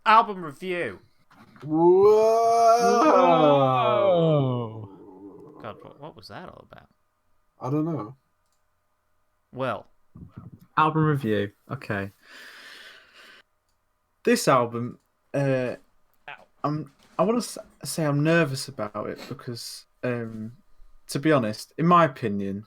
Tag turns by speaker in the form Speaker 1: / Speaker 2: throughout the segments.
Speaker 1: album review.
Speaker 2: Whoa!
Speaker 1: God, what was that all about?
Speaker 3: I don't know.
Speaker 1: Well,
Speaker 2: Album review. Okay. This album, I want to say I'm nervous about it because, to be honest, in my opinion,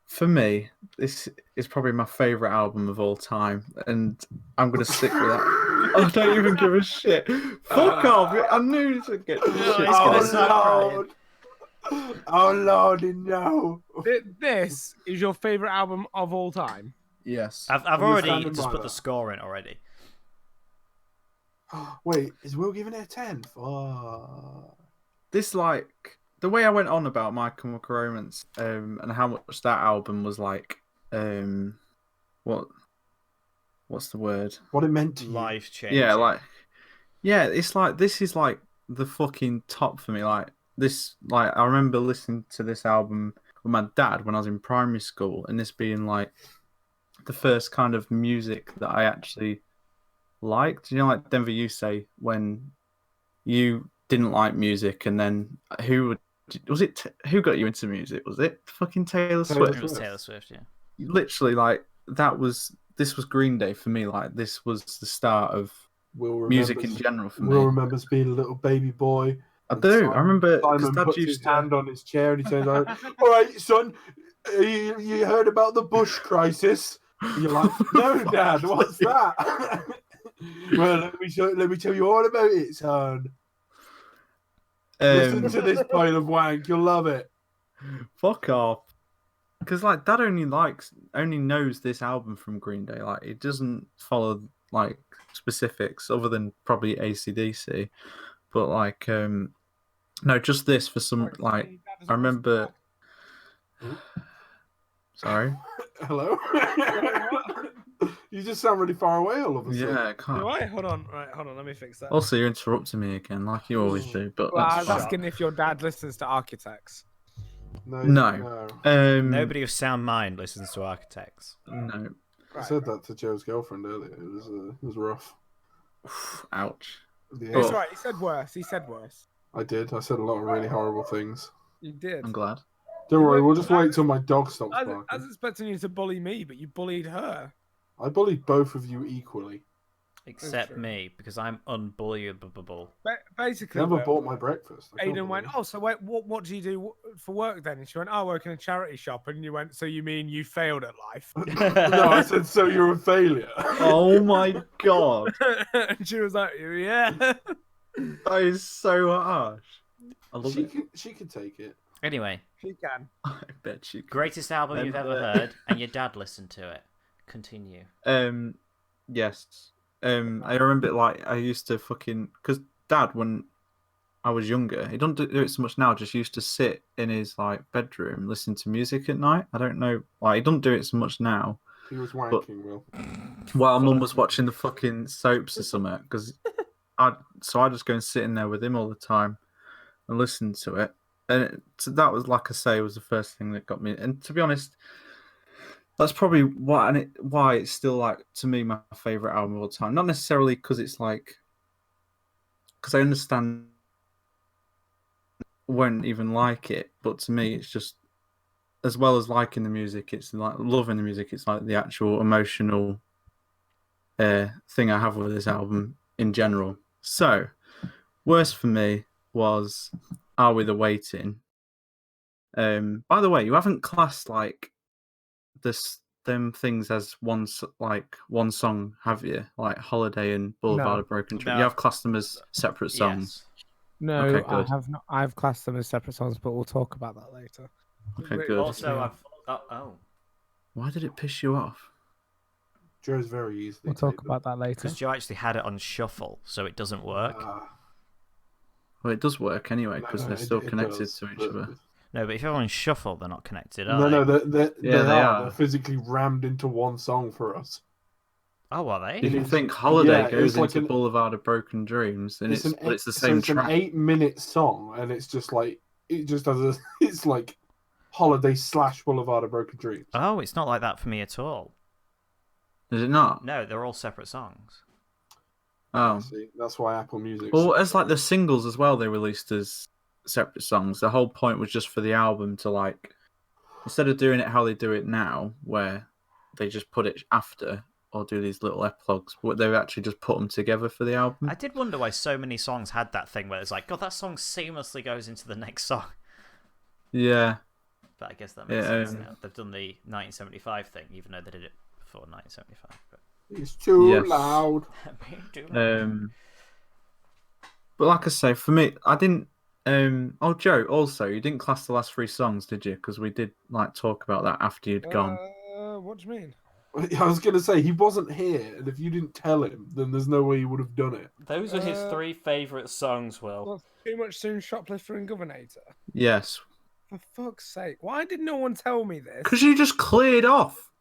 Speaker 2: for me, this is probably my favorite album of all time, and I'm gonna stick with that. I don't even give a shit. Fuck off! I knew this would get shit.
Speaker 3: Oh Lord! Oh Lordy, no!
Speaker 4: This is your favorite album of all time.
Speaker 2: Yes.
Speaker 1: I've
Speaker 3: you
Speaker 1: already
Speaker 3: standing
Speaker 1: just
Speaker 3: by
Speaker 1: put
Speaker 3: that?
Speaker 1: the score in already.
Speaker 3: Wait, is Will giving it a 10? Oh.
Speaker 2: This, like, the way I went on about My Chemical Romance, and how much that album was like, what's the word?
Speaker 3: What it meant to you.
Speaker 1: Life changing.
Speaker 2: Yeah, like, yeah, it's like, this is like the fucking top for me. Like, this, like, I remember listening to this album with my dad when I was in primary school, and this being like the first kind of music that I actually liked. You know, like Denver, you say when you didn't like music, and then who got you into music? Was it fucking Taylor Swift?
Speaker 1: It was Taylor Swift, yeah.
Speaker 2: Literally, like this was Green Day for me. Like, this was the start of music in general for me.
Speaker 3: Will remembers being a little baby boy.
Speaker 2: I do. I remember because
Speaker 3: Simon
Speaker 2: Dad
Speaker 3: puts his
Speaker 2: used to.
Speaker 3: hand on his chair and he says, "All right, son, you heard about the Bush crisis?" You're like, "No, Dad, what's that?" Well, let me tell you all about it, son. Listen to this pile of wank. You'll love it.
Speaker 2: Fuck off. Because like Dad only knows this album from Green Day. Like, it doesn't follow like specifics other than probably AC/DC. But like no, just this for some like I remember. Sorry.
Speaker 3: Hello. You just sound really far away all of a sudden.
Speaker 2: Yeah, I can't.
Speaker 4: Do I? Hold on. Right, hold on. Let me fix that.
Speaker 2: Also, you're interrupting me again, like you always do. But
Speaker 4: Well, I
Speaker 2: that's
Speaker 4: was
Speaker 2: fine.
Speaker 4: asking if your dad listens to Architects.
Speaker 2: No.
Speaker 1: Nobody of sound mind listens to Architects.
Speaker 2: No.
Speaker 3: I said that to Joe's girlfriend earlier. It was rough.
Speaker 2: Ouch.
Speaker 3: Yeah.
Speaker 4: That's right. He said worse. He said worse.
Speaker 3: I did. I said a lot of really horrible things.
Speaker 4: You did.
Speaker 2: I'm glad.
Speaker 3: Don't worry, we'll just wait till my dog stops
Speaker 4: I
Speaker 3: barking.
Speaker 4: was expecting you to bully me, but you bullied her.
Speaker 3: I bullied both of you equally.
Speaker 1: Except me, because I'm unbullyable.
Speaker 4: Basically,
Speaker 3: Never bought my breakfast.
Speaker 4: Aidan went, "Oh, so wait, what do you do for work then?" And she went, "Oh, I work in a charity shop." And you went, "So you mean you failed at life?"
Speaker 3: No, I said, "So you're a failure."
Speaker 2: Oh my god.
Speaker 4: And she was like, "Yeah."
Speaker 2: That is so harsh. I love it.
Speaker 3: She can take it.
Speaker 1: Anyway,
Speaker 4: She can.
Speaker 2: I bet you.
Speaker 1: greatest album you've ever heard, and your dad listened to it. Continue.
Speaker 2: Yes. I remember like I used to fucking because Dad when I was younger, he don't do it so much now. Just used to sit in his like bedroom, listen to music at night. I don't know why he don't do it so much now.
Speaker 3: He was wanking, Will.
Speaker 2: While Mum was watching the fucking soaps or something, because I just go and sit in there with him all the time and listen to it. And that was, like I say, was the first thing that got me. And to be honest, that's probably why it's still like to me my favorite album of all time. Not necessarily because it's like, because I understand won't even like it, but to me it's just as well as liking the music, it's like loving the music. It's like the actual emotional thing I have with this album in general. So, worst for me was Are We the Waiting? By the way, you haven't classed like them things as one song, have you? Like Holiday and Boulevard of Broken Dreams.
Speaker 1: No.
Speaker 2: You have classed them as separate songs.
Speaker 1: Yes.
Speaker 4: No,
Speaker 2: Okay,
Speaker 4: I
Speaker 2: good.
Speaker 4: have not. I've classed them as separate songs, but we'll talk about that later.
Speaker 2: Okay, good.
Speaker 1: Also, oh,
Speaker 2: Why did it piss you off?
Speaker 3: Joe's very easily.
Speaker 4: We'll talk
Speaker 3: taken.
Speaker 4: about that later.
Speaker 1: because Joe actually had it on shuffle, so it doesn't work.
Speaker 2: Well, it does work anyway because
Speaker 3: No,
Speaker 2: they're
Speaker 3: it-
Speaker 2: still
Speaker 3: it
Speaker 2: connected
Speaker 3: does,
Speaker 2: to each
Speaker 3: but-
Speaker 2: other.
Speaker 1: No, but if you're on shuffle, they're not connected, are
Speaker 3: No,
Speaker 1: they?
Speaker 3: they
Speaker 2: Yeah, they are.
Speaker 3: They're physically rammed into one song for us.
Speaker 1: Oh, are they?
Speaker 2: You can
Speaker 3: is-
Speaker 2: think Holiday
Speaker 3: yeah,
Speaker 2: goes
Speaker 3: it's like
Speaker 2: into Boulevard of Broken Dreams, and it's the same
Speaker 3: it's
Speaker 2: track.
Speaker 3: an 8-minute song, and it's just like it just has a. It's like Holiday / Boulevard of Broken Dreams.
Speaker 1: Oh, it's not like that for me at all.
Speaker 2: Is it not?
Speaker 1: No, they're all separate songs.
Speaker 2: Oh.
Speaker 3: See, that's why Apple Music.
Speaker 2: Well, it's like the singles as well. They released as separate songs. The whole point was just for the album to like, instead of doing it how they do it now, where they just put it after or do these little epilogues, but they've actually just put them together for the album.
Speaker 1: I did wonder why so many songs had that thing where it's like, God, that song seamlessly goes into the next song.
Speaker 2: Yeah.
Speaker 1: But I guess that makes sense now. They've done the 1975 thing, even though they did it before 1975. But...
Speaker 3: It's too loud.
Speaker 2: But like I say, for me, I didn't. Oh, Joe, also, you didn't class the last 3 songs, did you? Because we did like talk about that after you'd gone.
Speaker 4: What do you mean?
Speaker 3: I was going to say, he wasn't here, and if you didn't tell him, then there's no way he would have done it.
Speaker 1: Those are his 3 favourite songs, Will.
Speaker 4: Well, Too Much Soon, Shoplifter, and Governator.
Speaker 2: Yes.
Speaker 4: For fuck's sake. Why did no one tell me this?
Speaker 2: Because you just cleared off.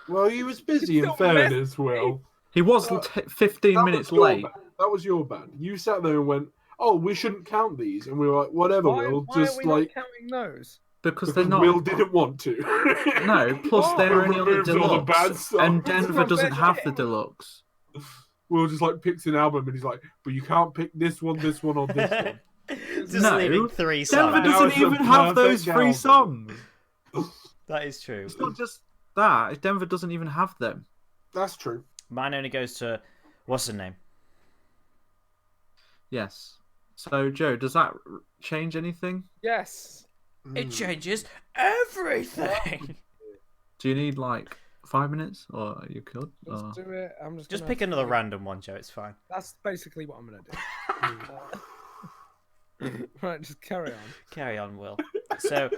Speaker 3: Well, he was busy, in fairness, Will.
Speaker 2: He was 15 minutes late.
Speaker 3: That was your bad. You sat there and went, oh, we shouldn't count these. And we were like, whatever, Will.
Speaker 4: Why
Speaker 3: just
Speaker 4: are we
Speaker 3: like
Speaker 4: not counting those?
Speaker 2: Because they're not.
Speaker 3: Will didn't want to.
Speaker 2: No, plus they're only on the
Speaker 3: Removed all the bad
Speaker 2: deluxe.
Speaker 3: songs.
Speaker 2: And Denver doesn't have the deluxe.
Speaker 3: Will just like picks an album and he's like, but you can't pick this one, or this one.
Speaker 1: Just
Speaker 2: No,
Speaker 1: leaving 3 songs.
Speaker 2: Denver doesn't even have those 3 songs.
Speaker 1: That is true.
Speaker 2: It's not just that. Denver doesn't even have them.
Speaker 3: That's true.
Speaker 1: Mine only goes to, what's her name?
Speaker 2: Yes. So, Joe, does that change anything?
Speaker 4: Yes.
Speaker 1: It changes everything.
Speaker 2: Do you need like 5 minutes, or are you good?
Speaker 4: Let's
Speaker 2: Or...
Speaker 4: do it. I'm
Speaker 1: Just pick another random one, Joe. It's fine.
Speaker 4: That's basically what I'm going to do. Right, just carry on.
Speaker 1: Carry on, Will. So,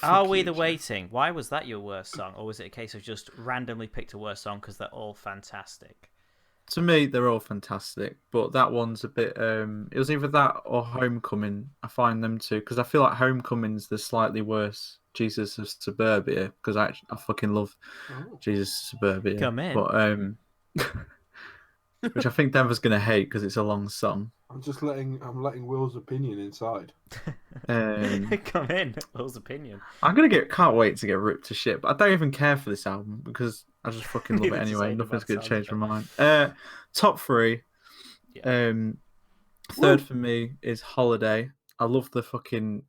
Speaker 1: Are We the Waiting? Why was that your worst song? Or was it a case of just randomly picked a worst song because they're all fantastic?
Speaker 2: To me, they're all fantastic, but that one's a bit. It was either that or Homecoming. I find them two because I feel like Homecoming's the slightly worse Jesus of Suburbia because I fucking love Jesus of Suburbia.
Speaker 1: Come in.
Speaker 2: But which I think Denver's gonna hate because it's a long song.
Speaker 3: I'm letting Will's opinion inside.
Speaker 1: Come in, Will's opinion.
Speaker 2: Can't wait to get ripped to shit. But I don't even care for this album because I just fucking love it anyway. Nothing's gonna change my mind. Top 3.
Speaker 1: Yeah.
Speaker 2: Third for me is Holiday. I love the fucking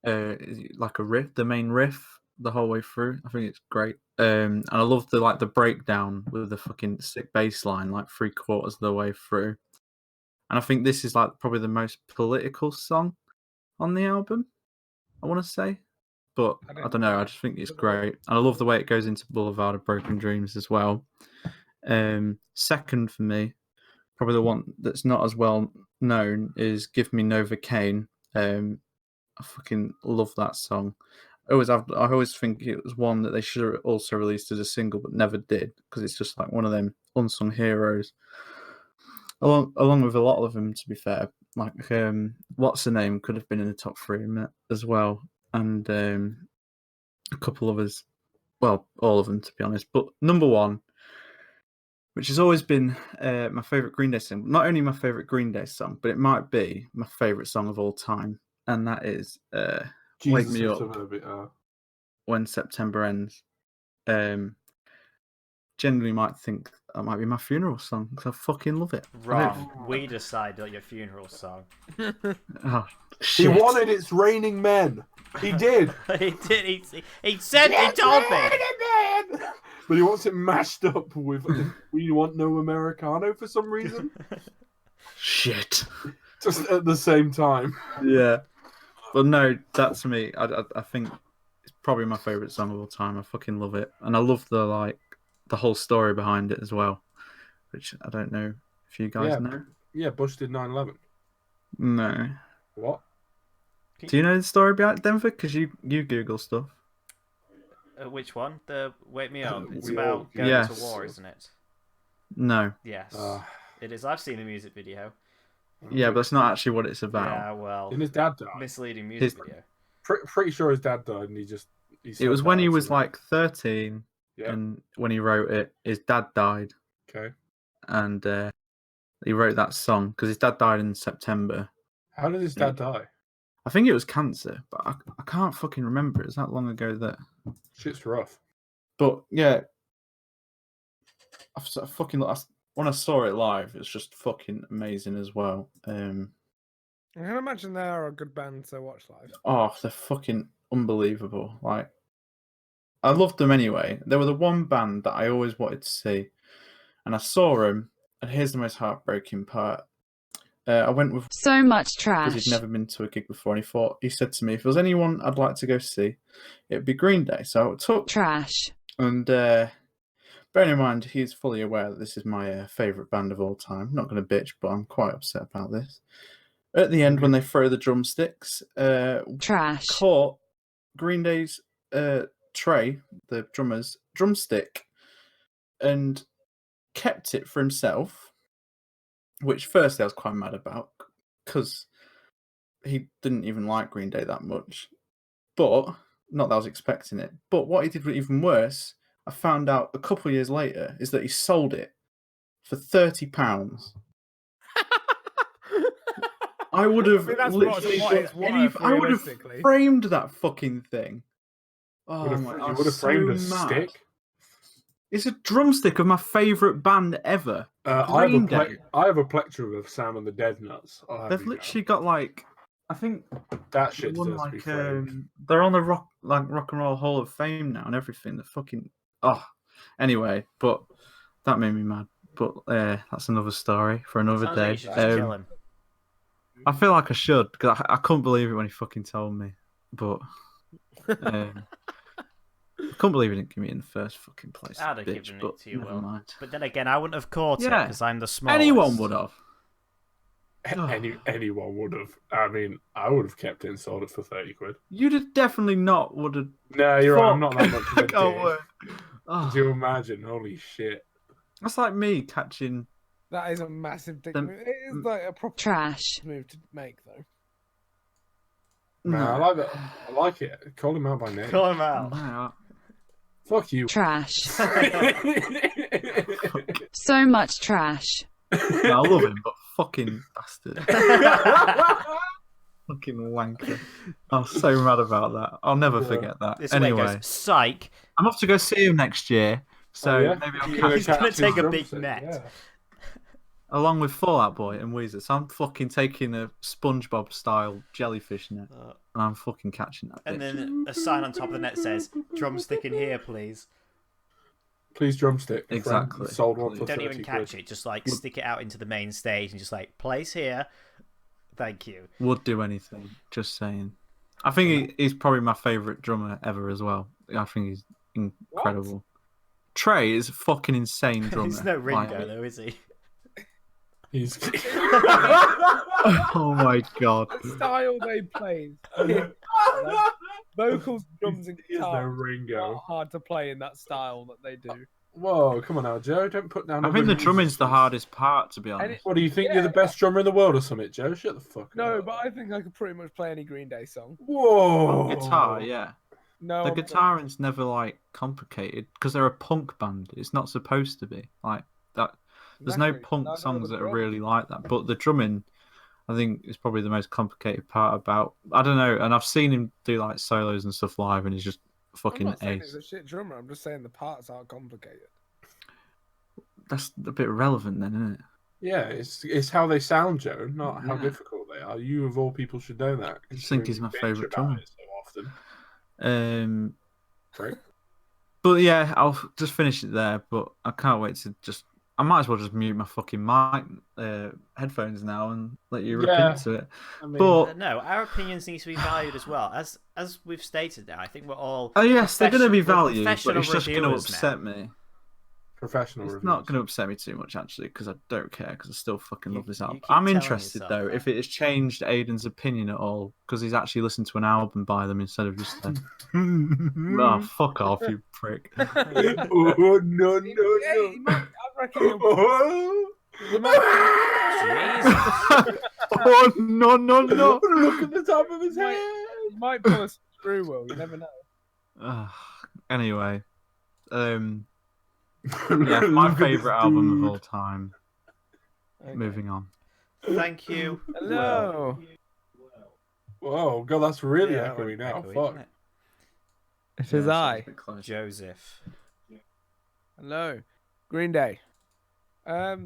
Speaker 2: like a riff, the main riff the whole way through. I think it's great. And I love the breakdown with the fucking sick bass line like 3/4 of the way through. And I think this is like probably the most political song on the album, I want to say. But I don't know, I just think it's great. And I love the way it goes into Boulevard of Broken Dreams as well. Second for me, probably the one that's not as well known is Give Me Novocaine. I fucking love that song. I always think it was one that they should have also released as a single but never did because it's just like one of them unsung heroes. Along with a lot of them, to be fair, like What's Her Name could have been in the top 3 as well, and a couple others. Well, all of them, to be honest. But number 1, which has always been my favourite Green Day song, not only my favourite Green Day song, but it might be my favourite song of all time, and that is Wake Me Up When September Ends. Generally might think that might be my funeral song because I fucking love it.
Speaker 1: Wrong. We decided on your funeral song.
Speaker 2: Oh,
Speaker 3: He
Speaker 2: shit.
Speaker 3: wanted It's Raining Men. He did.
Speaker 1: He did. He said he told me.
Speaker 3: But he wants it mashed up with We Want No Americano for some reason.
Speaker 2: Shit.
Speaker 3: Just at the same time.
Speaker 2: Yeah. But no, that's me. I think it's probably my favourite song of all time. I fucking love it. And I love the whole story behind it as well, which I don't know if you guys know.
Speaker 3: Yeah, Bush did 9/11.
Speaker 2: No.
Speaker 3: What?
Speaker 2: Do you know the story behind Denver? Because you Google stuff.
Speaker 1: Which one? The Wake Me Up. It's
Speaker 3: We
Speaker 1: about
Speaker 3: all-
Speaker 1: going
Speaker 2: Yes.
Speaker 1: to war, isn't it?
Speaker 2: No.
Speaker 1: Yes. It is. I've seen the music video.
Speaker 2: Yeah, but that's not actually what it's about.
Speaker 1: Yeah, well,
Speaker 3: And his dad died.
Speaker 1: misleading music video.
Speaker 3: Pretty sure his dad died, and he
Speaker 2: It was when he was
Speaker 3: like.
Speaker 2: like 13,
Speaker 3: Yeah.
Speaker 2: and when he wrote it, his dad died,
Speaker 3: Okay.
Speaker 2: and he wrote that song because his dad died in September.
Speaker 3: How did his dad die?
Speaker 2: I think it was cancer, but I can't fucking remember. It's that long ago that.
Speaker 3: Shit's rough.
Speaker 2: But yeah, I fucking when I saw it live, it's just fucking amazing as well.
Speaker 4: I can imagine they are a good band to watch live.
Speaker 2: Oh, they're fucking unbelievable. Like, I loved them anyway. They were the one band that I always wanted to see, and I saw them. And here's the most heartbreaking part. I went with
Speaker 5: So much
Speaker 2: because
Speaker 5: trash.
Speaker 2: he'd never been to a gig before, and he said to me, if there was anyone I'd like to go see, it'd be Green Day. So I took
Speaker 5: Trash.
Speaker 2: and. Bearing in mind, he's fully aware that this is my favourite band of all time. I'm not going to bitch, but I'm quite upset about this. At the end, when they throw the drumsticks,
Speaker 5: Trash.
Speaker 2: caught Green Day's Trey, the drummer's drumstick, and kept it for himself, which firstly I was quite mad about, because he didn't even like Green Day that much. But, not that I was expecting it, but what he did even worse, I found out a couple of years later, is that he sold it for £30. I would have
Speaker 4: that's
Speaker 2: literally,
Speaker 4: what it's worth,
Speaker 2: I would have
Speaker 4: realistically.
Speaker 2: framed that fucking thing. Oh
Speaker 3: You
Speaker 2: my! I
Speaker 3: would
Speaker 2: was
Speaker 3: have framed a
Speaker 2: so mad.
Speaker 3: stick.
Speaker 2: It's a drumstick of my favourite band ever.
Speaker 3: I
Speaker 2: Green Day.
Speaker 3: have a plectrum of Sam and the Dead Nuts.
Speaker 2: They've literally got like, I think
Speaker 3: that
Speaker 2: they
Speaker 3: shit
Speaker 2: won,
Speaker 3: deserves to be
Speaker 2: like
Speaker 3: framed.
Speaker 2: they're on the rock and roll Hall of Fame now and everything. They're fucking anyway, but that made me mad. But that's another story for another
Speaker 1: Sounds
Speaker 2: day.
Speaker 1: like you should just kill him.
Speaker 2: I feel like I should, because I couldn't believe it when he fucking told me. But I couldn't believe he didn't give me in the first fucking place.
Speaker 1: I'd have
Speaker 2: bitch,
Speaker 1: given
Speaker 2: but
Speaker 1: it to you,
Speaker 2: never
Speaker 1: Will.
Speaker 2: mind.
Speaker 1: But then again, I wouldn't have caught it
Speaker 2: Yeah.
Speaker 1: because I'm the smallest.
Speaker 2: Anyone would have.
Speaker 3: Anyone would have. I mean, I would have kept it and sold it for 30 quid.
Speaker 2: You'd have definitely not would have.
Speaker 3: No, you're right. I'm not that much of a
Speaker 2: Can't
Speaker 3: dick.
Speaker 2: work.
Speaker 3: Could you imagine? Holy shit.
Speaker 2: That's like me catching.
Speaker 4: That is a massive dick
Speaker 2: Them-
Speaker 4: move. It is like a proper
Speaker 5: Trash.
Speaker 4: move to make, though.
Speaker 3: No, I like that. I like it. Call him out by name.
Speaker 1: Call him out.
Speaker 2: No,
Speaker 3: Fuck you.
Speaker 5: Trash. So much trash.
Speaker 2: I love him, but fucking bastard. Fucking wanker. I'm so mad about that. I'll never forget that.
Speaker 1: This way it
Speaker 2: Anyway,
Speaker 1: goes, psych.
Speaker 2: I'm off to go see him next year, so
Speaker 3: yeah?
Speaker 2: maybe I'll
Speaker 3: You're
Speaker 2: catch
Speaker 1: He's gonna
Speaker 3: catch his
Speaker 1: take a big
Speaker 3: drumstick,
Speaker 1: net.
Speaker 3: yeah.
Speaker 2: along with Fallout Boy and Weezer. So I'm fucking taking a SpongeBob style jellyfish net, and I'm fucking catching that.
Speaker 1: And
Speaker 2: bitch.
Speaker 1: then a sign on top of the net says, "Drumstick in here, please."
Speaker 3: Please drumstick.
Speaker 2: Exactly.
Speaker 3: Sold one for
Speaker 1: Don't
Speaker 3: 30
Speaker 1: even catch it. Just like stick it out into the main stage and just like place here. Thank you.
Speaker 2: Would do anything. Just saying. I think he's probably my favourite drummer ever as well. I think he's incredible. Trey is a fucking insane drummer.
Speaker 1: He's no Ringo
Speaker 2: Like-
Speaker 1: though, is he?
Speaker 3: He's
Speaker 2: Oh my god.
Speaker 4: The style they play. Vocals, drums, and
Speaker 3: He is no
Speaker 4: guitar are
Speaker 3: Ringo.
Speaker 4: hard to play in that style that they do.
Speaker 3: Whoa, come on now, Joe. Don't put down.
Speaker 2: I think the
Speaker 3: other
Speaker 2: drumming's the
Speaker 3: musicians.
Speaker 2: hardest part, to be honest.
Speaker 3: What do you think?
Speaker 4: Yeah.
Speaker 3: You're the best drummer in the world or something, Joe? Shut the fuck
Speaker 4: No,
Speaker 3: up.
Speaker 4: but I think I could pretty much play any Green Day song.
Speaker 3: Whoa.
Speaker 2: Guitar, yeah.
Speaker 4: No,
Speaker 2: The
Speaker 4: I'm not.
Speaker 2: guitaring's never like complicated because they're a punk band. It's not supposed to be like that. There's no
Speaker 4: Exactly.
Speaker 2: punk
Speaker 4: Neither are
Speaker 2: songs
Speaker 4: the
Speaker 2: that are
Speaker 4: drums.
Speaker 2: really like that. But the drumming, I think, is probably the most complicated part about. I don't know, and I've seen him do like solos and stuff live, and he's just
Speaker 4: I'm
Speaker 2: fucking
Speaker 4: not saying
Speaker 2: ace.
Speaker 4: he's a shit drummer. I'm just saying the parts aren't complicated.
Speaker 2: That's a bit irrelevant, then, isn't it?
Speaker 3: Yeah, it's how they sound, Joe, not how
Speaker 2: Yeah.
Speaker 3: difficult they are. You, of all people, should know that.
Speaker 2: I just think he's my
Speaker 3: considering you
Speaker 2: favourite
Speaker 3: bitch about
Speaker 2: drummer.
Speaker 3: it so often.
Speaker 2: Um,
Speaker 3: Right?
Speaker 2: but yeah, I'll just finish it there. But I can't wait to just. I might as well just mute my fucking mic headphones now and let you rip
Speaker 3: Yeah.
Speaker 2: into it.
Speaker 3: I mean,
Speaker 2: But
Speaker 1: No, our opinions need to be valued as well. As we've stated now, I think we're all.
Speaker 2: oh yes, they're going to be
Speaker 1: professional-
Speaker 2: valued, but
Speaker 1: professional
Speaker 2: it's just going to
Speaker 1: reviewers now.
Speaker 2: upset me.
Speaker 3: professional
Speaker 2: It's
Speaker 3: reviews.
Speaker 2: not going to upset me too much actually, because I don't care, because I still fucking
Speaker 1: You-
Speaker 2: love this
Speaker 1: you
Speaker 2: album.
Speaker 1: keep
Speaker 2: I'm
Speaker 1: telling
Speaker 2: interested
Speaker 1: yourself
Speaker 2: though
Speaker 1: that.
Speaker 2: if it has changed Aidan's opinion at all, because he's actually listened to an album by them instead of just. Oh, fuck off, you prick!
Speaker 3: Oh, no,
Speaker 4: Hey,
Speaker 3: no,
Speaker 4: he might, I reckon he'll,
Speaker 3: no.
Speaker 4: he might,
Speaker 1: Jesus.
Speaker 2: Oh no no no!
Speaker 3: Look at the top of his head.
Speaker 4: he might pull a screw, Will. You never know.
Speaker 2: Anyway, yeah, my favourite album of all time.
Speaker 4: Okay.
Speaker 2: Moving on.
Speaker 1: Thank you.
Speaker 4: Hello.
Speaker 3: Whoa, God, that's really
Speaker 1: Yeah,
Speaker 3: echoey now.
Speaker 1: echoey,
Speaker 3: Fuck.
Speaker 1: isn't it?
Speaker 4: It is I.
Speaker 1: Joseph.
Speaker 4: Hello. Green Day. I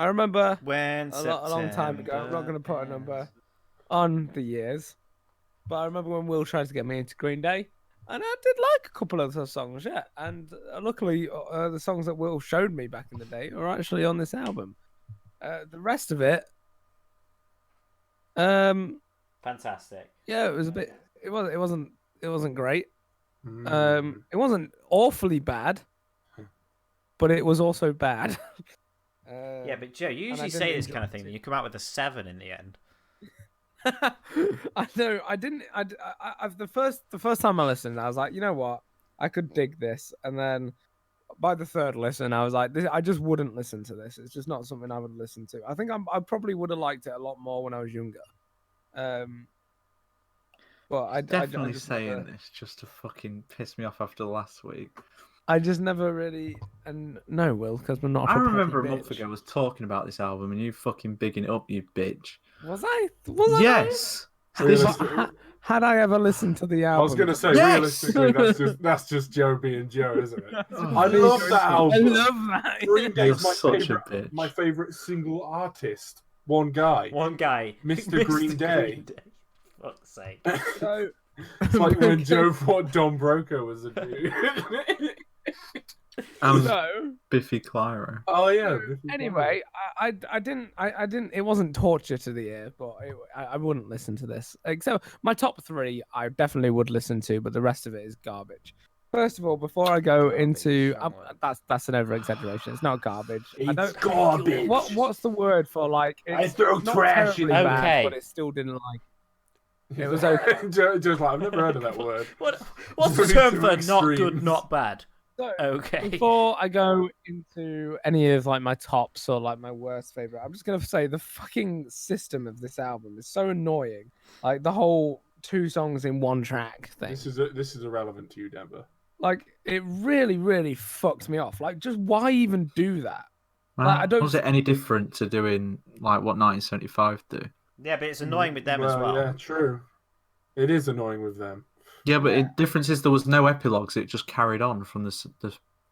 Speaker 4: remember
Speaker 1: When
Speaker 4: a long time ago. I'm not going to put a number on the years, but I remember when Will tried to get me into Green Day, and I did like a couple of those songs, yeah. And luckily, the songs that Will showed me back in the day are actually on this album. The rest of it,
Speaker 1: Fantastic.
Speaker 4: yeah, it was a bit. It wasn't great. It wasn't awfully bad, but it was also bad.
Speaker 1: Yeah, but Joe, you
Speaker 4: and I
Speaker 1: usually
Speaker 4: didn't
Speaker 1: say this
Speaker 4: enjoy
Speaker 1: kind of
Speaker 4: it
Speaker 1: thing,
Speaker 4: too.
Speaker 1: and you come out with a 7 in the end.
Speaker 4: I know. I didn't. The first time I listened, I was like, you know what, I could dig this, and then by the third listen, I was like, I just wouldn't listen to this. It's just not something I would listen to. I think I probably would have liked it a lot more when I was younger. But I
Speaker 2: Definitely
Speaker 4: just
Speaker 2: saying
Speaker 4: never,
Speaker 2: this just to fucking piss me off after last week.
Speaker 4: I just never really. And no, Will, because we're not.
Speaker 2: I
Speaker 4: a
Speaker 2: remember a
Speaker 4: petty
Speaker 2: month
Speaker 4: bitch.
Speaker 2: ago was talking about this album and you fucking bigging it up, you bitch.
Speaker 4: Was I? Was I?
Speaker 2: Yes.
Speaker 3: Realistically,
Speaker 4: Had I ever listened to the album?
Speaker 3: I was going to say,
Speaker 2: Yes!
Speaker 3: realistically, that's just Joe being Joe, isn't it?
Speaker 2: Oh,
Speaker 3: I love that
Speaker 4: I
Speaker 3: album.
Speaker 4: love that.
Speaker 3: Green
Speaker 2: You're
Speaker 3: Day's my
Speaker 2: such a
Speaker 3: favorite.
Speaker 2: bitch.
Speaker 3: My favorite single artist. One guy.
Speaker 1: One guy.
Speaker 3: Mr. Green Day.
Speaker 1: Fuck's sake.
Speaker 4: So,
Speaker 3: It's like when
Speaker 4: okay.
Speaker 3: Joe thought Don Broco was a dude.
Speaker 4: So,
Speaker 2: Biffy Clyro.
Speaker 3: Oh yeah.
Speaker 4: anyway, I didn't. It wasn't torture to the ear, but I wouldn't listen to this. Except my top 3, I definitely would listen to, but the rest of it is garbage. First of all, before I go into
Speaker 1: strong word.
Speaker 4: that's an over exaggeration. It's not garbage. I
Speaker 3: It's
Speaker 4: don't.
Speaker 3: garbage.
Speaker 4: What's the word for like?
Speaker 3: I
Speaker 4: It's
Speaker 3: throw
Speaker 4: not
Speaker 3: trash in
Speaker 4: terribly
Speaker 1: it.
Speaker 4: bad,
Speaker 1: Okay.
Speaker 4: but it still didn't like. It was okay.
Speaker 3: Joe's like, I've never heard of that word.
Speaker 1: What's the
Speaker 3: It's
Speaker 1: term
Speaker 3: too
Speaker 1: for not good,
Speaker 3: extremes.
Speaker 1: not bad?
Speaker 4: So,
Speaker 1: Okay.
Speaker 4: before I go into any of like my tops or like my worst favorite, I'm just gonna say the fucking system of this album is so annoying. Like the whole 2 songs in 1 track thing.
Speaker 3: This is irrelevant to you, Denver.
Speaker 4: Like it really, really fucked me off. Like just why even do that? Like, I don't.
Speaker 2: Was it any different to doing like what 1975 do?
Speaker 1: Yeah, but it's annoying with them as well.
Speaker 3: Yeah, true. It is annoying with them.
Speaker 2: Yeah, but the difference is there was no epilogues. It just carried on from the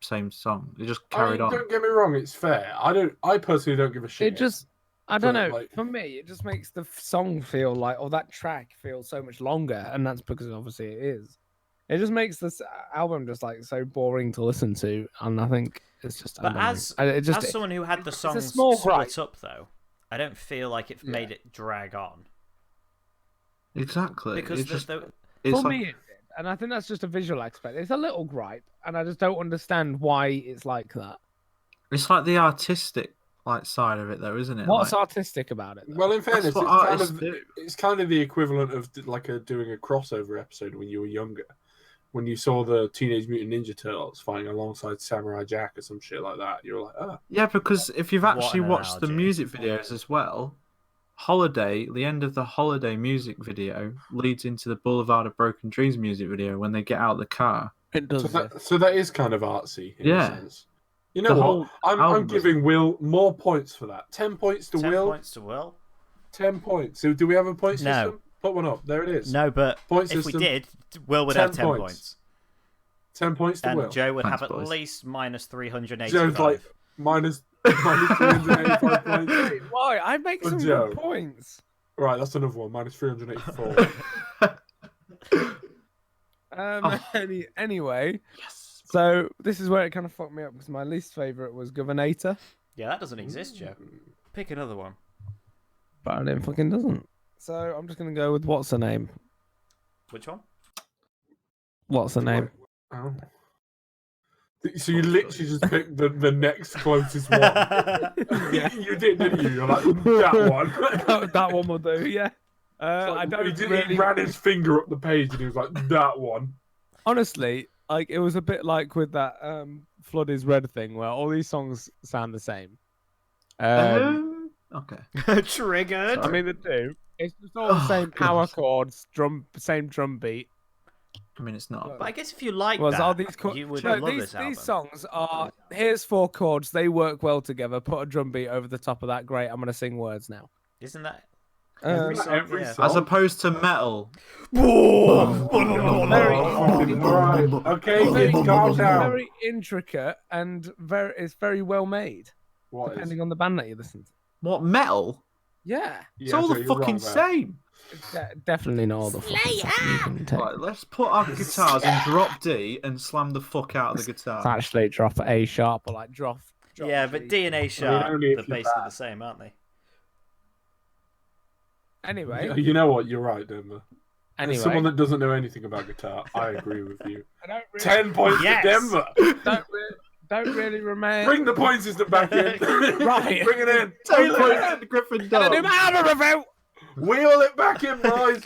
Speaker 2: same song. It just carried on.
Speaker 3: Don't get me wrong, it's fair. I personally don't give a shit.
Speaker 4: It just. I don't
Speaker 3: But,
Speaker 4: know.
Speaker 3: like-
Speaker 4: For me, it just makes the song feel like, or that track feel so much longer, and that's because obviously it is. It just makes this album just like so boring to listen to, and I think it's just.
Speaker 1: But
Speaker 4: as
Speaker 1: someone who had the
Speaker 4: a
Speaker 1: songs
Speaker 4: small
Speaker 1: split
Speaker 4: gripe.
Speaker 1: up, though, I don't feel like it made it drag on.
Speaker 2: Exactly.
Speaker 1: Because
Speaker 2: It's just,
Speaker 1: the,
Speaker 2: it's
Speaker 4: for
Speaker 2: like,
Speaker 4: me, it did, and I think that's just a visual aspect. It's a little gripe, and I just don't understand why it's like that.
Speaker 2: it's like the artistic like side of it, though, isn't it?
Speaker 4: What's
Speaker 2: Like,
Speaker 4: artistic about it? Though?
Speaker 3: Well, in fairness,
Speaker 2: that's what
Speaker 3: it's kind
Speaker 2: artists
Speaker 3: of
Speaker 2: do.
Speaker 3: it's kind of the equivalent of like doing a crossover episode when you were younger, when you saw the Teenage Mutant Ninja Turtles fighting alongside Samurai Jack or some shit like that. You were like, oh,
Speaker 2: Yeah, because if you've
Speaker 1: What
Speaker 2: actually
Speaker 1: an
Speaker 2: watched the
Speaker 1: analogy.
Speaker 2: music videos as well, Holiday, the end of the Holiday music video leads into the Boulevard of Broken Dreams music video when they get out of the car.
Speaker 4: It does.
Speaker 3: so that is kind of artsy in
Speaker 2: Yeah.
Speaker 3: a sense. You know
Speaker 2: The
Speaker 3: what?
Speaker 2: whole
Speaker 3: I'm
Speaker 2: album
Speaker 3: giving Will more points for that. 10 points to
Speaker 1: 10
Speaker 3: Will.
Speaker 1: points to Will.
Speaker 3: 10 points. So do we have a point
Speaker 1: No.
Speaker 3: system? Put one up. There it is.
Speaker 1: No, but
Speaker 3: Point
Speaker 1: if
Speaker 3: system.
Speaker 1: we did, Will would
Speaker 3: 10
Speaker 1: have 10
Speaker 3: points.
Speaker 1: points.
Speaker 3: 10 points to
Speaker 1: And
Speaker 3: Will.
Speaker 1: Joe would
Speaker 2: Thanks,
Speaker 1: have at
Speaker 2: boys.
Speaker 1: least minus 385.
Speaker 3: Joe's like minus 385 points.
Speaker 4: Wait, why? I make
Speaker 3: For
Speaker 4: some
Speaker 3: Joe.
Speaker 4: good points.
Speaker 3: Right, that's another one. Minus 384.
Speaker 4: Anyway, so this is where it kind of fucked me up because my least favorite was Governator,
Speaker 1: Yeah, that doesn't exist, Joe. Pick another one.
Speaker 4: but it fucking doesn't. So I'm just gonna go with what's her name?
Speaker 1: Which one?
Speaker 4: What's her name?
Speaker 3: Oh. So you literally just picked the next closest one.
Speaker 4: Yeah.
Speaker 3: You did, didn't you? You're like, that one.
Speaker 4: that one will do. Yeah.
Speaker 3: Like,
Speaker 4: I don't
Speaker 3: he
Speaker 4: really.
Speaker 3: ran his finger up the page and he was like, that one.
Speaker 4: Honestly, like it was a bit like with that "Flood Is Red" thing, where all these songs sound the same.
Speaker 2: Okay.
Speaker 1: Triggered.
Speaker 4: I mean, they do. It's just all the
Speaker 2: Oh,
Speaker 4: same power
Speaker 2: God.
Speaker 4: chords, same drum beat.
Speaker 2: I mean, it's not.
Speaker 1: But I guess if you like
Speaker 4: Was all
Speaker 1: that,
Speaker 4: these
Speaker 1: you would
Speaker 4: no,
Speaker 1: love this album.
Speaker 4: these songs are here's 4 chords, they work well together. Put a drum beat over the top of that. Great, I'm gonna sing words now.
Speaker 1: Isn't that? Every song,
Speaker 3: every
Speaker 1: yeah.
Speaker 3: song.
Speaker 2: As opposed to metal.
Speaker 3: Right. Okay,
Speaker 4: very,
Speaker 3: kids, calm down.
Speaker 4: very intricate and it's very well made,
Speaker 3: What is?
Speaker 4: depending on the band that you listen to.
Speaker 2: What, metal?
Speaker 4: Yeah,
Speaker 2: It's all the
Speaker 3: so you're
Speaker 2: fucking
Speaker 3: wrong there.
Speaker 2: same.
Speaker 4: definitely not all the fucking stuff you can take.
Speaker 2: Right, let's put our guitars in drop D and slam the fuck out of the
Speaker 4: It's
Speaker 2: guitar.
Speaker 4: actually drop A sharp or like drop.
Speaker 1: Yeah, but D and A sharp,
Speaker 3: only if
Speaker 1: they're
Speaker 3: you're
Speaker 1: basically
Speaker 3: bad.
Speaker 1: the same, aren't they?
Speaker 4: Anyway,
Speaker 3: You know what? You're right, Denver. As
Speaker 4: anyway,
Speaker 3: someone that doesn't know anything about guitar, I agree with you.
Speaker 4: I don't really,
Speaker 3: 10 points
Speaker 1: Yes.
Speaker 3: to Denver.
Speaker 4: don't really remember.
Speaker 3: Bring the point system back in.
Speaker 4: Right.
Speaker 3: Bring it in.
Speaker 2: 10
Speaker 3: Wheel
Speaker 2: points
Speaker 3: it,
Speaker 2: to the Gryffindor.
Speaker 4: Gonna do my album review.
Speaker 3: wheel it back in, boys.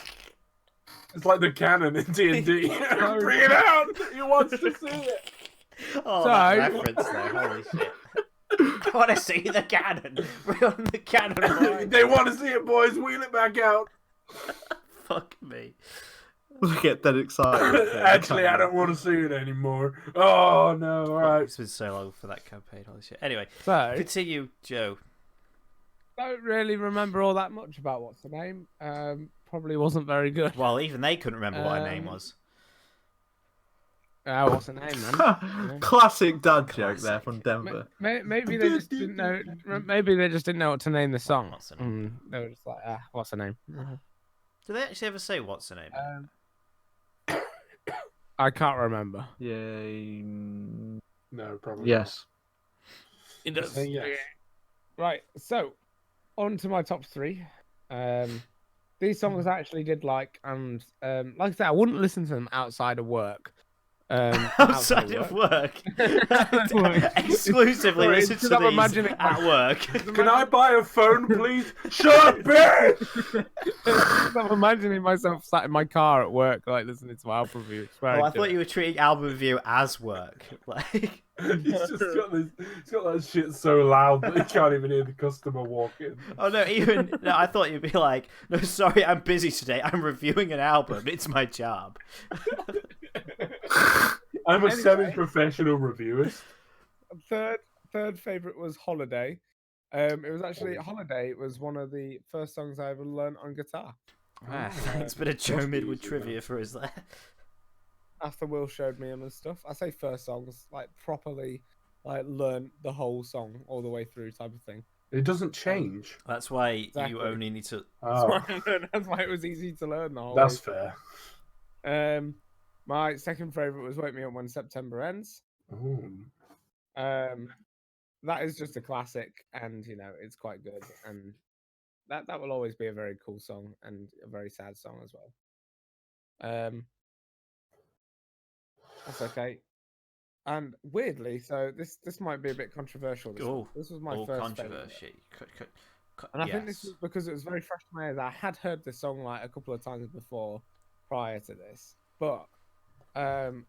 Speaker 3: It's like the cannon in D&D. Bring it out. He wants to see it.
Speaker 1: Oh,
Speaker 4: So-
Speaker 1: that reference there, holy shit. I want to see the cannon. We're on the cannon line.
Speaker 3: They want to see it, boys. Wheel it back out.
Speaker 1: Fuck me.
Speaker 2: We get that excited.
Speaker 3: Actually, I don't want to see it anymore. Oh, no. All right.
Speaker 1: It's been so long for that campaign, holy shit. Anyway,
Speaker 4: So,
Speaker 1: continue, Joe.
Speaker 4: don't really remember all that much about what's the name. Probably wasn't very good.
Speaker 1: Well, even they couldn't remember what her name was.
Speaker 4: What's the name, man?
Speaker 2: Classic dad joke there from Denver.
Speaker 4: Maybe they just didn't know. Maybe they just didn't know what to name the song.
Speaker 1: What's the name?
Speaker 4: They were just like, what's the name?
Speaker 1: Do they actually ever say what's the name?
Speaker 4: I can't remember.
Speaker 2: Yeah.
Speaker 3: No, probably
Speaker 2: Yes.
Speaker 4: It does.
Speaker 3: Yes.
Speaker 4: Right. So, on to my top three. These songs I actually did like, and like I said, I wouldn't listen to them outside of work.
Speaker 1: Outside of work. Exclusively
Speaker 4: Sorry,
Speaker 1: listen
Speaker 4: it's
Speaker 1: to
Speaker 4: 'cause I'm
Speaker 1: these
Speaker 4: imagining
Speaker 1: at work.
Speaker 3: Can I buy a phone, please? Shut up, bitch!
Speaker 4: I'm imagining myself sat in my car at work, like listening to my album review.
Speaker 1: Oh, I thought you were treating album review as work. Like,
Speaker 3: He's just got this. He's got that shit so loud that he can't even hear the customer walk in.
Speaker 1: oh no, no, I thought you'd be like, no, sorry, I'm busy today. I'm reviewing an album. It's my job.
Speaker 3: I'm a
Speaker 4: Anyway.
Speaker 3: semi-professional reviewerist.
Speaker 4: Third favorite was Holiday. It was actually Holiday. It was one of the first songs I ever learned on guitar.
Speaker 1: Thanks, bit of Joe Midwood trivia for us there.
Speaker 4: After Will showed me them and stuff. I say first songs, like properly, like learn the whole song all the way through type of thing.
Speaker 3: It doesn't change.
Speaker 1: That's why
Speaker 4: Exactly.
Speaker 1: you only need to.
Speaker 3: Oh,
Speaker 4: That's why it was easy to learn the whole
Speaker 3: that's
Speaker 4: way.
Speaker 3: fair.
Speaker 4: My second favorite was Wake Me Up When September Ends.
Speaker 3: Ooh.
Speaker 4: That is just a classic, and you know it's quite good, and that will always be a very cool song and a very sad song as well. That's okay. And weirdly, so this might be a bit controversial. This was my
Speaker 1: all
Speaker 4: first favorite.
Speaker 1: controversy.
Speaker 4: And I think this was because it was very fresh in my head. I had heard this song like a couple of times before, prior to this, but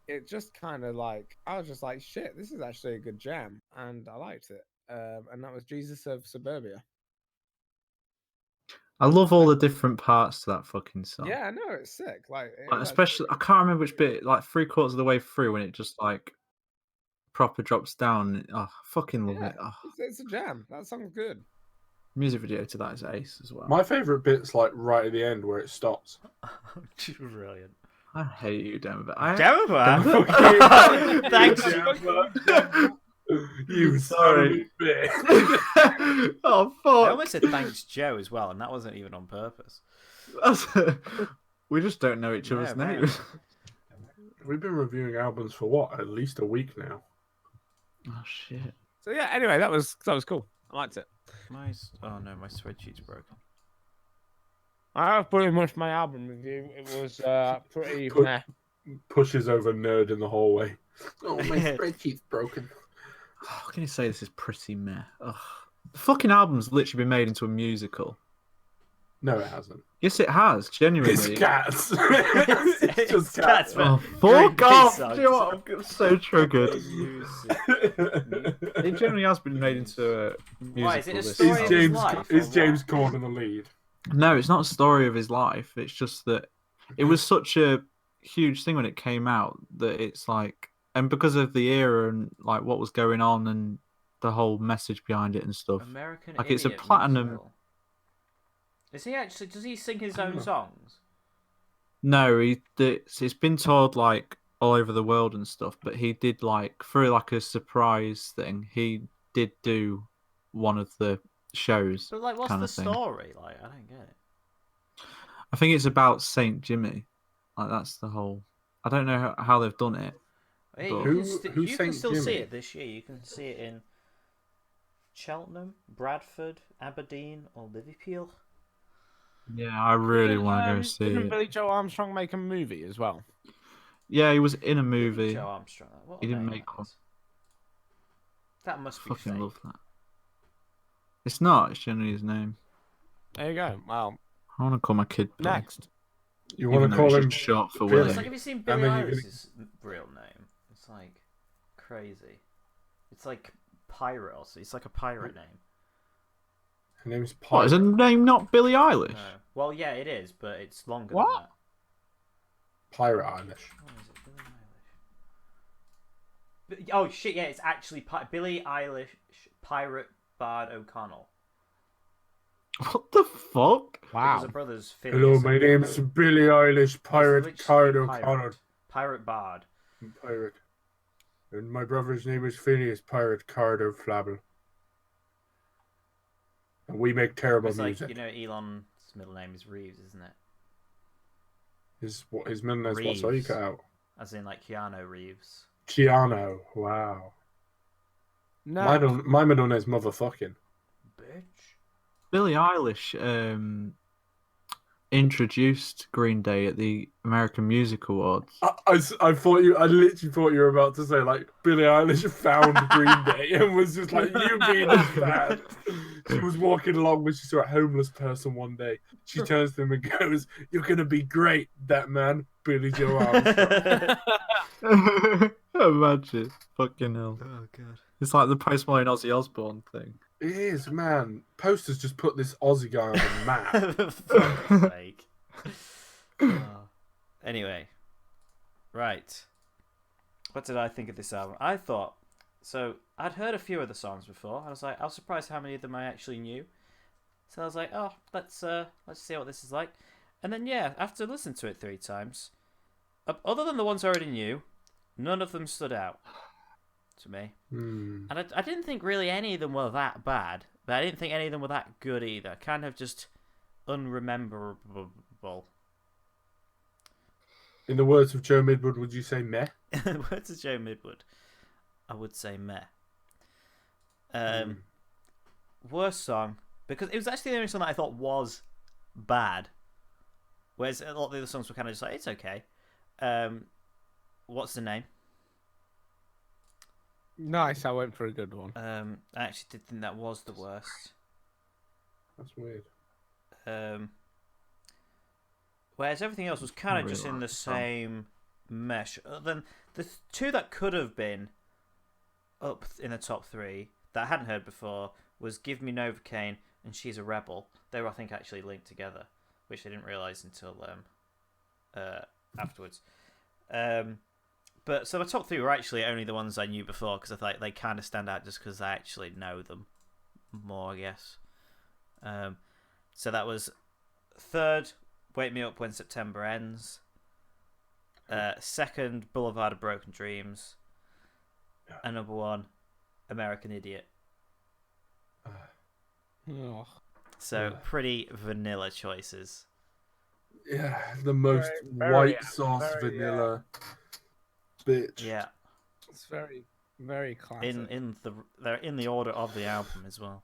Speaker 4: it just kind of like I was just like, shit, this is actually a good jam, and I liked it. And that was Jesus of Suburbia.
Speaker 2: I love all the different parts to that fucking song.
Speaker 4: Yeah, I know it's sick. Like,
Speaker 2: Especially, I can't remember which bit. Like 3/4 of the way through, when it just like proper drops down. Oh, I fucking love it. Oh,
Speaker 4: it's a jam. That song's good.
Speaker 2: music video to that is ace as well.
Speaker 3: My favourite bit's like right at the end where it stops.
Speaker 1: Brilliant.
Speaker 2: I hate you, Denver.
Speaker 1: Denver? Thanks.
Speaker 3: You
Speaker 2: Sorry.
Speaker 3: bitch.
Speaker 2: Oh
Speaker 1: I
Speaker 2: fuck!
Speaker 1: almost said thanks, Joe, as well, and that wasn't even on purpose.
Speaker 2: We just don't know each other's
Speaker 1: Yeah, man.
Speaker 2: names.
Speaker 3: We've been reviewing albums for what? At least a week now.
Speaker 2: Oh shit!
Speaker 4: So yeah. Anyway, that was cool. I liked it.
Speaker 1: Oh no, my spreadsheet's broken.
Speaker 4: That's pretty much my album review. It was pretty
Speaker 3: Put-
Speaker 4: meh.
Speaker 3: Pushes over nerd in the hallway. Oh, my spreadsheet's broken.
Speaker 2: How can you say this is pretty meh? Ugh. The fucking album's literally been made into a musical.
Speaker 3: No, it hasn't.
Speaker 2: Yes, it has. Genuinely.
Speaker 3: It's cats. It's just cats.
Speaker 2: Oh,
Speaker 1: Green
Speaker 2: fuck off!
Speaker 1: Peace
Speaker 2: Do you know what? I'm so triggered.
Speaker 1: Music.
Speaker 2: It generally has been made into a musical.
Speaker 1: Why, is it a
Speaker 2: this
Speaker 1: story
Speaker 2: time.
Speaker 1: of his
Speaker 3: James
Speaker 1: life,
Speaker 3: is
Speaker 1: or
Speaker 3: James
Speaker 1: what?
Speaker 3: Corden the lead?
Speaker 2: No, it's not a story of his life. It's just that it was such a huge thing when it came out that it's like, and because of the era and like what was going on and the whole message behind it and stuff.
Speaker 1: American
Speaker 2: Like, it's a
Speaker 1: Idiot
Speaker 2: platinum-
Speaker 1: musical. Is he actually? Does he sing his own songs?
Speaker 2: No, it's been toured like all over the world and stuff, but he did like through like a surprise thing. He did do one of the shows.
Speaker 1: But like, what's
Speaker 2: kind
Speaker 1: the
Speaker 2: of thing.
Speaker 1: story? Like, I don't get it.
Speaker 2: I think it's about Saint Jimmy. Like that's the whole. I don't know how they've done it.
Speaker 1: Hey,
Speaker 2: But-
Speaker 3: Who's
Speaker 1: you can
Speaker 3: Saint
Speaker 1: still see
Speaker 3: Jimmy?
Speaker 1: it this year. You can see it in Cheltenham, Bradford, Aberdeen, or Liverpool.
Speaker 2: Yeah, I really want to go see
Speaker 4: Didn't
Speaker 2: it.
Speaker 4: Billy Joe Armstrong make a movie as well?
Speaker 2: Yeah, he was in a movie.
Speaker 1: Joe Armstrong. What
Speaker 2: He
Speaker 1: a
Speaker 2: didn't
Speaker 1: name
Speaker 2: make
Speaker 1: that
Speaker 2: one.
Speaker 1: is. That must be
Speaker 2: Fucking
Speaker 1: fake.
Speaker 2: love that. It's not. It's generally his name.
Speaker 4: There you go. Well,
Speaker 2: I want to call my kid Billy.
Speaker 4: next.
Speaker 3: You
Speaker 2: Even
Speaker 3: want
Speaker 2: though
Speaker 3: to call
Speaker 2: it's
Speaker 3: him
Speaker 2: just short for
Speaker 3: Billy?
Speaker 1: It's
Speaker 2: Willie.
Speaker 1: like, have you seen
Speaker 3: And
Speaker 1: Billie
Speaker 3: then you're gonna-
Speaker 1: Eilish's real name? It's like crazy. It's like pirate also. It's like a pirate name.
Speaker 3: Her name's
Speaker 2: What, is her
Speaker 3: Pirate.
Speaker 2: name not Billie Eilish?
Speaker 1: No. Well, yeah, it is, but it's longer
Speaker 4: What?
Speaker 1: than that.
Speaker 3: Pirate Eilish.
Speaker 1: What is it? Billie Eilish. Oh shit! Yeah, it's actually Billie Eilish, Pirate Bard O'Connell.
Speaker 2: What the fuck?
Speaker 1: Because
Speaker 4: Wow.
Speaker 1: her brother's
Speaker 3: Hello,
Speaker 1: Phineas.
Speaker 3: my name's Billie Eilish,
Speaker 1: It's
Speaker 3: Pirate
Speaker 1: literally
Speaker 3: Card
Speaker 1: pirate.
Speaker 3: O'Connor.
Speaker 1: Pirate Bard.
Speaker 3: Pirate. And my brother's name is Phineas, Pirate Card O'Flabble. And we make terrible
Speaker 1: It's like,
Speaker 3: music.
Speaker 1: you know, Elon's middle name is Reeves, isn't it?
Speaker 3: His middle name's what? Sorry, you
Speaker 1: Reeves.
Speaker 3: cut out.
Speaker 1: As in like Keanu Reeves.
Speaker 3: Keanu. Wow.
Speaker 4: No.
Speaker 3: My middle name's motherfucking.
Speaker 1: Bitch.
Speaker 2: Billie Eilish introduced Green Day at the American Music Awards.
Speaker 3: I literally thought you were about to say like Billie Eilish found Green Day and was just like, you being a fan. She was walking along when she saw a homeless person one day. She turns to him and goes, "You're gonna be great, that man, Billy Joe Armstrong."
Speaker 2: Imagine. Fucking hell.
Speaker 1: Oh god.
Speaker 2: It's like the Post Malone Ozzy Osbourne thing.
Speaker 3: It is, man. Posters just put this Aussie guy on the map.
Speaker 1: For fuck's sake. Oh. Anyway. Right. What did I think of this album? I thought, so I'd heard a few of the songs before. I was like, I was surprised how many of them I actually knew. So I was like, oh, let's see what this is like. And then yeah, after listening to it 3 times, other than the ones I already knew, none of them stood out to me. And I didn't think really any of them were that bad, but I didn't think any of them were that good either. Kind of just unrememberable.
Speaker 3: In the words of Joe Midwood, would you say meh?
Speaker 1: Words of Joe Midwood, I would say meh. Worst song, because it was actually the only song that I thought was bad. Whereas a lot of the other songs were kind of just like, it's okay. What's the name?
Speaker 4: Nice, I went for a good one.
Speaker 1: I actually did think that was the worst.
Speaker 3: That's weird.
Speaker 1: Whereas everything else was kind of
Speaker 2: Really
Speaker 1: just in
Speaker 2: like
Speaker 1: the
Speaker 2: the song.
Speaker 1: same mesh. Other than the 2 that could have been up in the top 3 that I hadn't heard before was Give Me Novocaine and She's a Rebel. They were, I think, actually linked together, which I didn't realise until afterwards. But so my top 3 were actually only the ones I knew before because I thought they kind of stand out just because I actually know them more, I guess. So that was 3rd, Wake Me Up When September Ends. 2nd, Boulevard of Broken Dreams. And number 1, American Idiot.
Speaker 4: Oh.
Speaker 1: So pretty vanilla choices.
Speaker 3: Yeah, the most
Speaker 4: Very,
Speaker 3: white sauce
Speaker 4: very,
Speaker 3: vanilla bitch.
Speaker 1: Yeah,
Speaker 4: It's very, very classic.
Speaker 1: they're in the order of the album as well.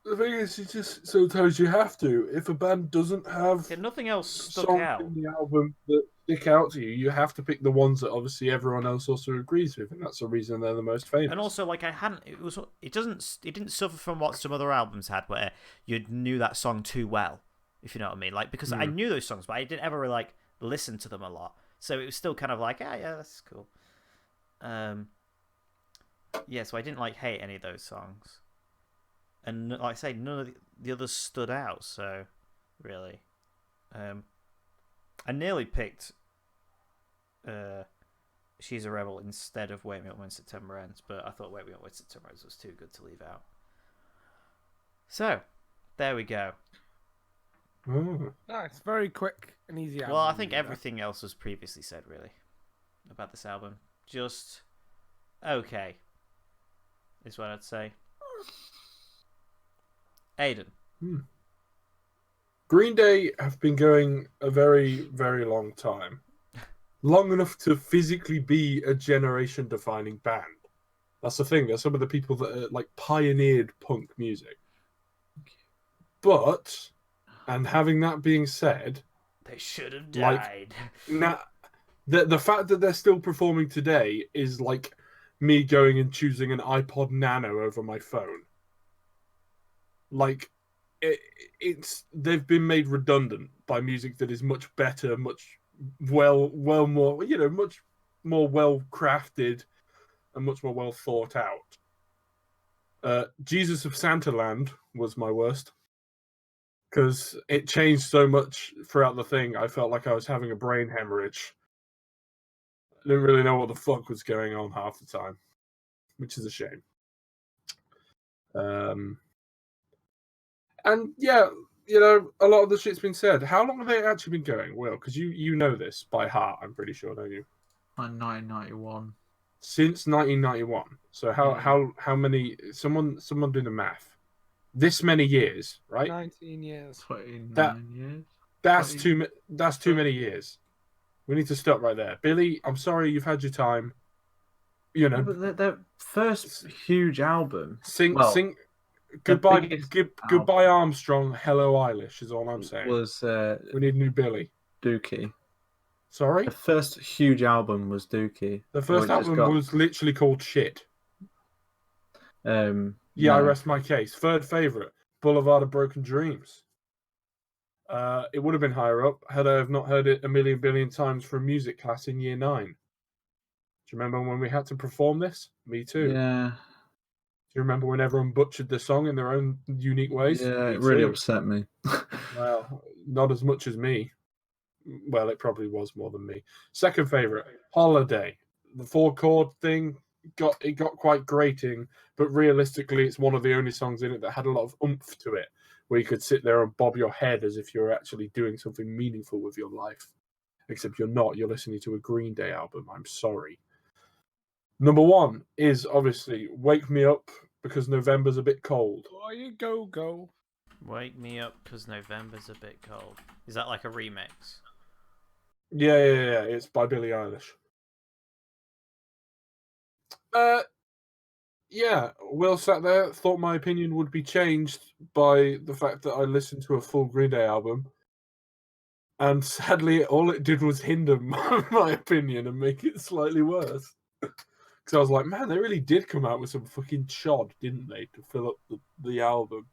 Speaker 3: The thing is, you just sometimes you have to. If a band doesn't have
Speaker 1: Yeah, nothing else stuck
Speaker 3: songs
Speaker 1: out.
Speaker 3: in the album that stick out to you, you have to pick the ones that obviously everyone else also agrees with, and that's the reason they're the most famous.
Speaker 1: And also, like it didn't suffer from what some other albums had, where you knew that song too well, if you know what I mean. Like because I knew those songs, but I didn't ever like listen to them a lot, so it was still kind of like, yeah, that's cool. Yeah, so I didn't like hate any of those songs, and like I say, none of the others stood out. So really, I nearly picked She's a Rebel instead of Wake Me Up When September Ends, but I thought Wake Me Up When September Ends was too good to leave out. So, there we go.
Speaker 3: Oh.
Speaker 4: Nice, very quick and easy.
Speaker 1: Well, I
Speaker 4: album,
Speaker 1: think
Speaker 4: yeah.
Speaker 1: everything else was previously said, really, about this album. Just okay, is what I'd say. Aidan.
Speaker 3: Green Day have been going a very, very long time. Long enough to physically be a generation-defining band. That's the thing. They're some of the people that like pioneered punk music. But, and having that being said,
Speaker 1: They should have
Speaker 3: Like-
Speaker 1: died.
Speaker 3: now the fact that they're still performing today is like me going and choosing an iPod Nano over my phone. Like, it's they've been made redundant by music that is much better, much more much more well crafted and much more well thought out. Jesus of Santaland was my worst because it changed so much throughout the thing. I felt like I was having a brain hemorrhage. I didn't really know what the fuck was going on half the time, which is a shame. And yeah, a lot of the shit's been said. How long have they actually been going, Will? Because you know this by heart, I'm pretty sure, don't you?
Speaker 2: Like 1991.
Speaker 3: Since 1991. So how many? Someone do the math. This many years, right?
Speaker 4: 19 years.
Speaker 2: 29 years.
Speaker 3: That's too many years. We need to stop right there. Billy, I'm sorry, you've had your time. You know,
Speaker 2: But their first huge album
Speaker 3: sing.
Speaker 2: the
Speaker 3: Goodbye,
Speaker 2: biggest
Speaker 3: goodbye, Armstrong. Hello, Eilish. Is all I'm saying.
Speaker 2: was
Speaker 3: We need new Billy.
Speaker 2: Dookie.
Speaker 3: Sorry,
Speaker 2: The first huge album was Dookie.
Speaker 3: the first album was literally called Shit. Yeah, I
Speaker 2: no.
Speaker 3: rest my case. Third favorite, Boulevard of Broken Dreams. It would have been higher up had I have not heard it a million billion times from music class in year 9. Do you remember when we had to perform this? Me too.
Speaker 2: Yeah.
Speaker 3: Do you remember when everyone butchered the song in their own unique ways?
Speaker 2: Yeah,
Speaker 3: Me
Speaker 2: it really
Speaker 3: too.
Speaker 2: upset me.
Speaker 3: Well, not as much as me. Well, it probably was more than me. Second favorite, Holiday. The 4-chord thing got quite grating, but realistically, it's one of the only songs in it that had a lot of oomph to it, where you could sit there and bob your head as if you're actually doing something meaningful with your life. Except you're not. You're listening to a Green Day album. I'm sorry. Number 1 is obviously Wake Me Up because November's a bit cold.
Speaker 4: Oh, you go.
Speaker 1: Wake me up because November's a bit cold. Is that like a remix?
Speaker 3: Yeah. It's by Billie Eilish. Yeah, Will sat there, thought my opinion would be changed by the fact that I listened to a full Green Day album. And sadly, all it did was hinder my opinion and make it slightly worse. Because I was like, man, they really did come out with some fucking chod, didn't they, to fill up the album.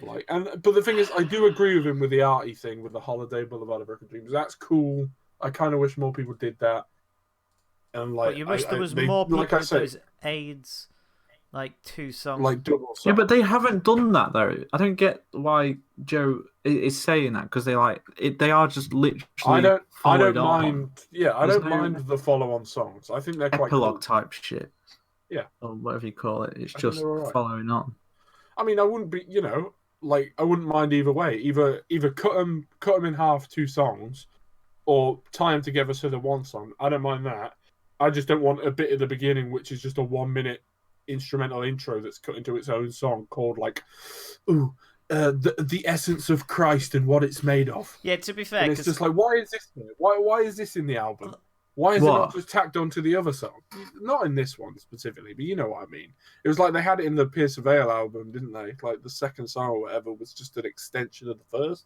Speaker 3: But the thing is, I do agree with him with the arty thing, with the Holiday Boulevard of Broken Dreams. That's cool. I kind of wish more people did that. And
Speaker 1: But you wish there was more people with those AIDS, like 2 songs.
Speaker 3: like double songs.
Speaker 2: Yeah, but they haven't done that though. I don't get why Joe is saying that because they are just literally.
Speaker 3: I don't
Speaker 2: followed on.
Speaker 3: mind. Yeah, I
Speaker 2: There's
Speaker 3: don't
Speaker 2: no
Speaker 3: mind the follow-on songs. I think they're quite
Speaker 2: epilogue
Speaker 3: cool.
Speaker 2: type shit.
Speaker 3: Yeah,
Speaker 2: or whatever you call it. It's
Speaker 3: I think
Speaker 2: just
Speaker 3: they're all right.
Speaker 2: following on.
Speaker 3: I mean, I wouldn't be, I wouldn't mind either way. Either cut them in half, 2 songs, or tie them together so they're one song. I don't mind that. I just don't want a bit at the beginning which is just a 1-minute instrumental intro that's cut into its own song called the essence of Christ and what it's made of.
Speaker 1: Yeah, to be fair,
Speaker 3: And it's just like, why is this there? Why is this in the album? Why is it not just tacked onto the other song? Not in this one specifically, but you know what I mean. It was like they had it in the Pierce of Veil album, didn't they? Like the second song or whatever was just an extension of the first,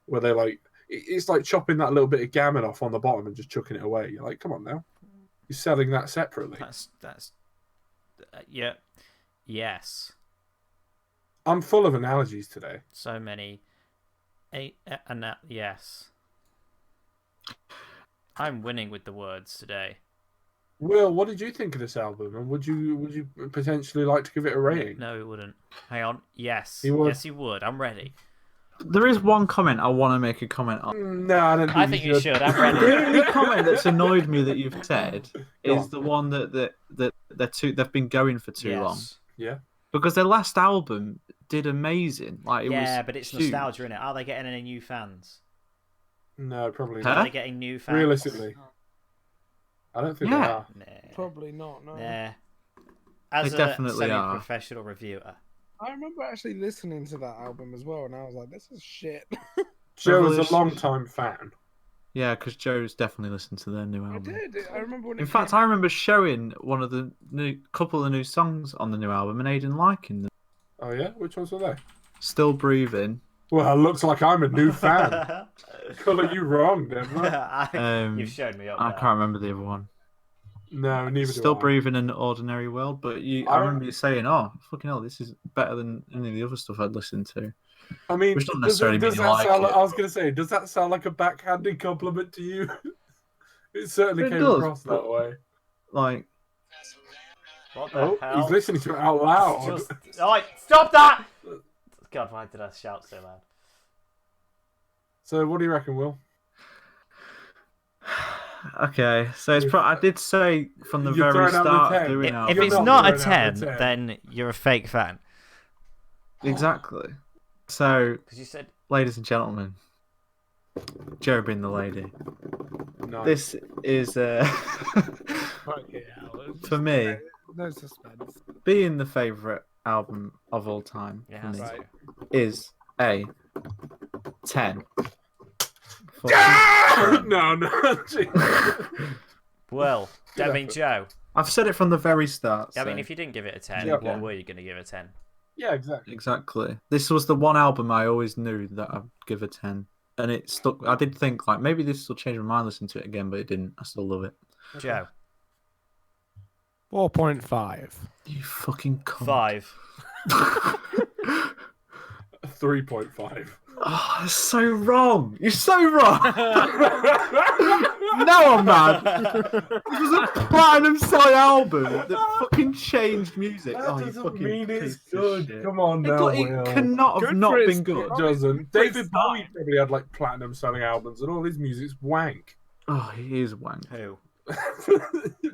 Speaker 3: where they it's like chopping that little bit of gammon off on the bottom and just chucking it away. You're like, come on now, you're selling that separately.
Speaker 1: that's yeah, yes.
Speaker 3: I'm full of analogies today.
Speaker 1: So many, yes. I'm winning with the words today.
Speaker 3: Will, what did you think of this album? And would you potentially like to give it a rating?
Speaker 1: No, it wouldn't. Hang on. Yes.
Speaker 3: He would.
Speaker 1: Yes, he would. I'm ready.
Speaker 2: There is one comment I want to make a comment on.
Speaker 3: No, I don't think
Speaker 1: I think you should. I'm ready.
Speaker 2: The only comment that's annoyed me that you've said is the one that they've been going for too long.
Speaker 3: Yeah.
Speaker 2: Because their last album did amazing. Like it
Speaker 1: Yeah,
Speaker 2: was
Speaker 1: but it's
Speaker 2: huge.
Speaker 1: nostalgia, innit? Are they getting any new fans?
Speaker 3: No, probably
Speaker 2: Huh?
Speaker 1: Are
Speaker 3: not.
Speaker 1: they getting new fans?
Speaker 3: Realistically, I don't think they
Speaker 2: Yeah.
Speaker 3: are.
Speaker 1: Nah.
Speaker 4: Probably not. No.
Speaker 1: Nah. As
Speaker 2: They
Speaker 1: a
Speaker 2: definitely are.
Speaker 1: semi-professional reviewer,
Speaker 4: I remember actually listening to that album as well, and I was like, "This is shit."
Speaker 3: Joe is a
Speaker 2: Revolution-
Speaker 3: long-time fan.
Speaker 2: Yeah, because Joe's definitely listened to their new
Speaker 4: I
Speaker 2: album.
Speaker 4: did. I remember when.
Speaker 2: In
Speaker 4: it
Speaker 2: fact,
Speaker 4: came
Speaker 2: I remember showing one of the couple of the new songs on the new album and Aidan liking them.
Speaker 3: Oh yeah, which ones were they?
Speaker 2: Still Breathing.
Speaker 3: Well, it looks like I'm a new fan. Colour you wrong, Denver.
Speaker 1: You've shown me up
Speaker 2: I
Speaker 1: there.
Speaker 2: can't remember the other one.
Speaker 3: No, neither
Speaker 2: Still
Speaker 3: do I.
Speaker 2: Breathing in Ordinary World, but I remember you saying, "Oh, fucking hell, this is better than any of the other stuff I'd listened to."
Speaker 3: I mean,
Speaker 2: Which doesn't
Speaker 3: does
Speaker 2: necessarily
Speaker 3: that
Speaker 2: mean you like
Speaker 3: sound
Speaker 2: it.
Speaker 3: I was going to say, does that sound like a backhanded compliment to you? It certainly
Speaker 2: It
Speaker 3: came
Speaker 2: does,
Speaker 3: across that way.
Speaker 2: Like,
Speaker 1: What the
Speaker 3: Oh,
Speaker 1: hell?
Speaker 3: he's listening to it out loud.
Speaker 1: Just... Oh, stop that! God, why did I shout so loud?
Speaker 3: So, what do you reckon, Will?
Speaker 2: okay, so it's I did say from the
Speaker 3: You're
Speaker 2: very
Speaker 3: throwing out the
Speaker 2: start
Speaker 3: 10.
Speaker 2: doing
Speaker 1: If
Speaker 2: albums.
Speaker 3: You're
Speaker 1: it's
Speaker 3: not
Speaker 1: not a
Speaker 3: throwing out
Speaker 1: 10,
Speaker 3: the 10.
Speaker 1: then you're a fake fan.
Speaker 2: Exactly. So,
Speaker 1: Because you said...
Speaker 2: ladies and gentlemen, Joe being the lady,
Speaker 3: No.
Speaker 2: this is for me
Speaker 4: No suspense.
Speaker 2: being the favorite album of all time.
Speaker 1: Yeah,
Speaker 2: for me,
Speaker 1: that's
Speaker 4: Right.
Speaker 2: is a 10.
Speaker 3: No, no.
Speaker 1: Well, I
Speaker 3: Good
Speaker 1: mean,
Speaker 3: effort.
Speaker 1: Joe.
Speaker 2: I've said it from the very start.
Speaker 1: I mean,
Speaker 2: so-
Speaker 1: if you didn't give it a 10,
Speaker 3: Yeah,
Speaker 1: what
Speaker 3: okay.
Speaker 1: were you going to give it a 10?
Speaker 3: Yeah, exactly.
Speaker 2: Exactly. This was the one album I always knew that I'd give a 10. And it stuck. I did think, like, maybe this will change my mind listening to it again, but it didn't. I still love it.
Speaker 1: Joe.
Speaker 4: 4.5.
Speaker 2: You fucking cunt.
Speaker 1: 5.
Speaker 3: 3.5.
Speaker 2: Oh, that's so wrong. You're so wrong. No, I'm mad. This was a platinum selling album that fucking changed music.
Speaker 3: That
Speaker 2: Oh, you
Speaker 3: doesn't
Speaker 2: fucking
Speaker 3: mean it's
Speaker 2: piece of
Speaker 3: good.
Speaker 2: shit.
Speaker 3: Come on
Speaker 2: It,
Speaker 3: now,
Speaker 2: it
Speaker 3: Will.
Speaker 2: cannot have
Speaker 4: Good
Speaker 2: not
Speaker 4: for its
Speaker 2: been good.
Speaker 3: It doesn't.
Speaker 4: For its
Speaker 3: David Bowie
Speaker 4: time.
Speaker 3: probably had like platinum selling albums, and all his music's wank.
Speaker 2: Oh, he is wank.
Speaker 1: Who?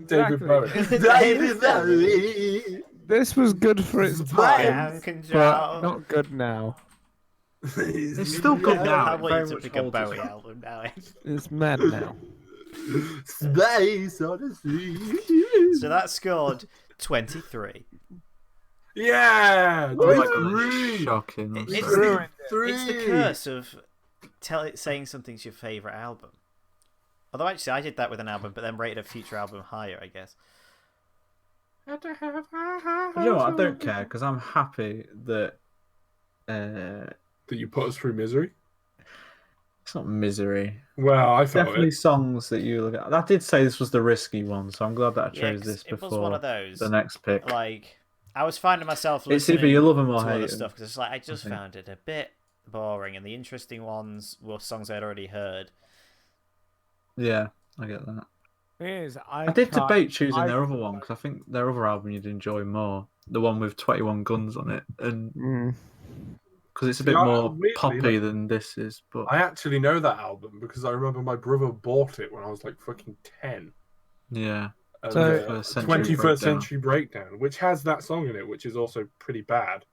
Speaker 3: David Bowie.
Speaker 1: David
Speaker 3: Bowie.
Speaker 4: This was good for its time, but not good now.
Speaker 2: It's still good now.
Speaker 1: I
Speaker 2: It
Speaker 1: want
Speaker 2: very
Speaker 1: you to
Speaker 2: much
Speaker 1: pick a
Speaker 2: holds
Speaker 1: Bowie
Speaker 2: its-
Speaker 1: album now.
Speaker 4: It's mad now.
Speaker 3: Space Odyssey.
Speaker 1: So that scored 23.
Speaker 3: Yeah.
Speaker 2: Oh my god,
Speaker 3: 23.
Speaker 2: it's shocking.
Speaker 1: It's,
Speaker 2: It's
Speaker 1: the,
Speaker 3: Three.
Speaker 1: it's the curse of saying something's your favourite album. Although actually I did that with an album, but then rated a future album higher, I guess.
Speaker 2: You know what? I don't care because I'm happy that
Speaker 3: That you put us through misery.
Speaker 2: it's not misery.
Speaker 3: Well, I felt
Speaker 2: Definitely
Speaker 3: it.
Speaker 2: songs that you look at. I did say this was the risky one, so I'm glad that I
Speaker 1: Yeah,
Speaker 2: chose
Speaker 1: 'cause
Speaker 2: this
Speaker 1: it was one
Speaker 2: before
Speaker 1: of those.
Speaker 2: the next pick.
Speaker 1: Like, I was finding myself
Speaker 2: It's
Speaker 1: listening
Speaker 2: either you love 'em or
Speaker 1: to
Speaker 2: hate
Speaker 1: other
Speaker 2: 'em,
Speaker 1: stuff because it's like I just
Speaker 2: think.
Speaker 1: found it a bit boring, and the interesting ones were songs I'd already heard.
Speaker 2: Yeah, I get that.
Speaker 4: I
Speaker 2: I did
Speaker 4: can't-
Speaker 2: debate choosing
Speaker 4: I-
Speaker 2: their other one because I think their other album you'd enjoy more, the one with 21 Guns on it, and
Speaker 4: Mm.
Speaker 2: because it's a
Speaker 3: See,
Speaker 2: bit
Speaker 3: I-
Speaker 2: more
Speaker 3: weirdly,
Speaker 2: poppy
Speaker 3: like-
Speaker 2: than this is. But
Speaker 3: I actually know that album because I remember my brother bought it when I was like fucking 10.
Speaker 2: yeah,
Speaker 3: And,
Speaker 4: So-
Speaker 2: 21st Century
Speaker 3: 21st
Speaker 2: Breakdown.
Speaker 3: Century Breakdown, which has that song in it, which is also pretty bad.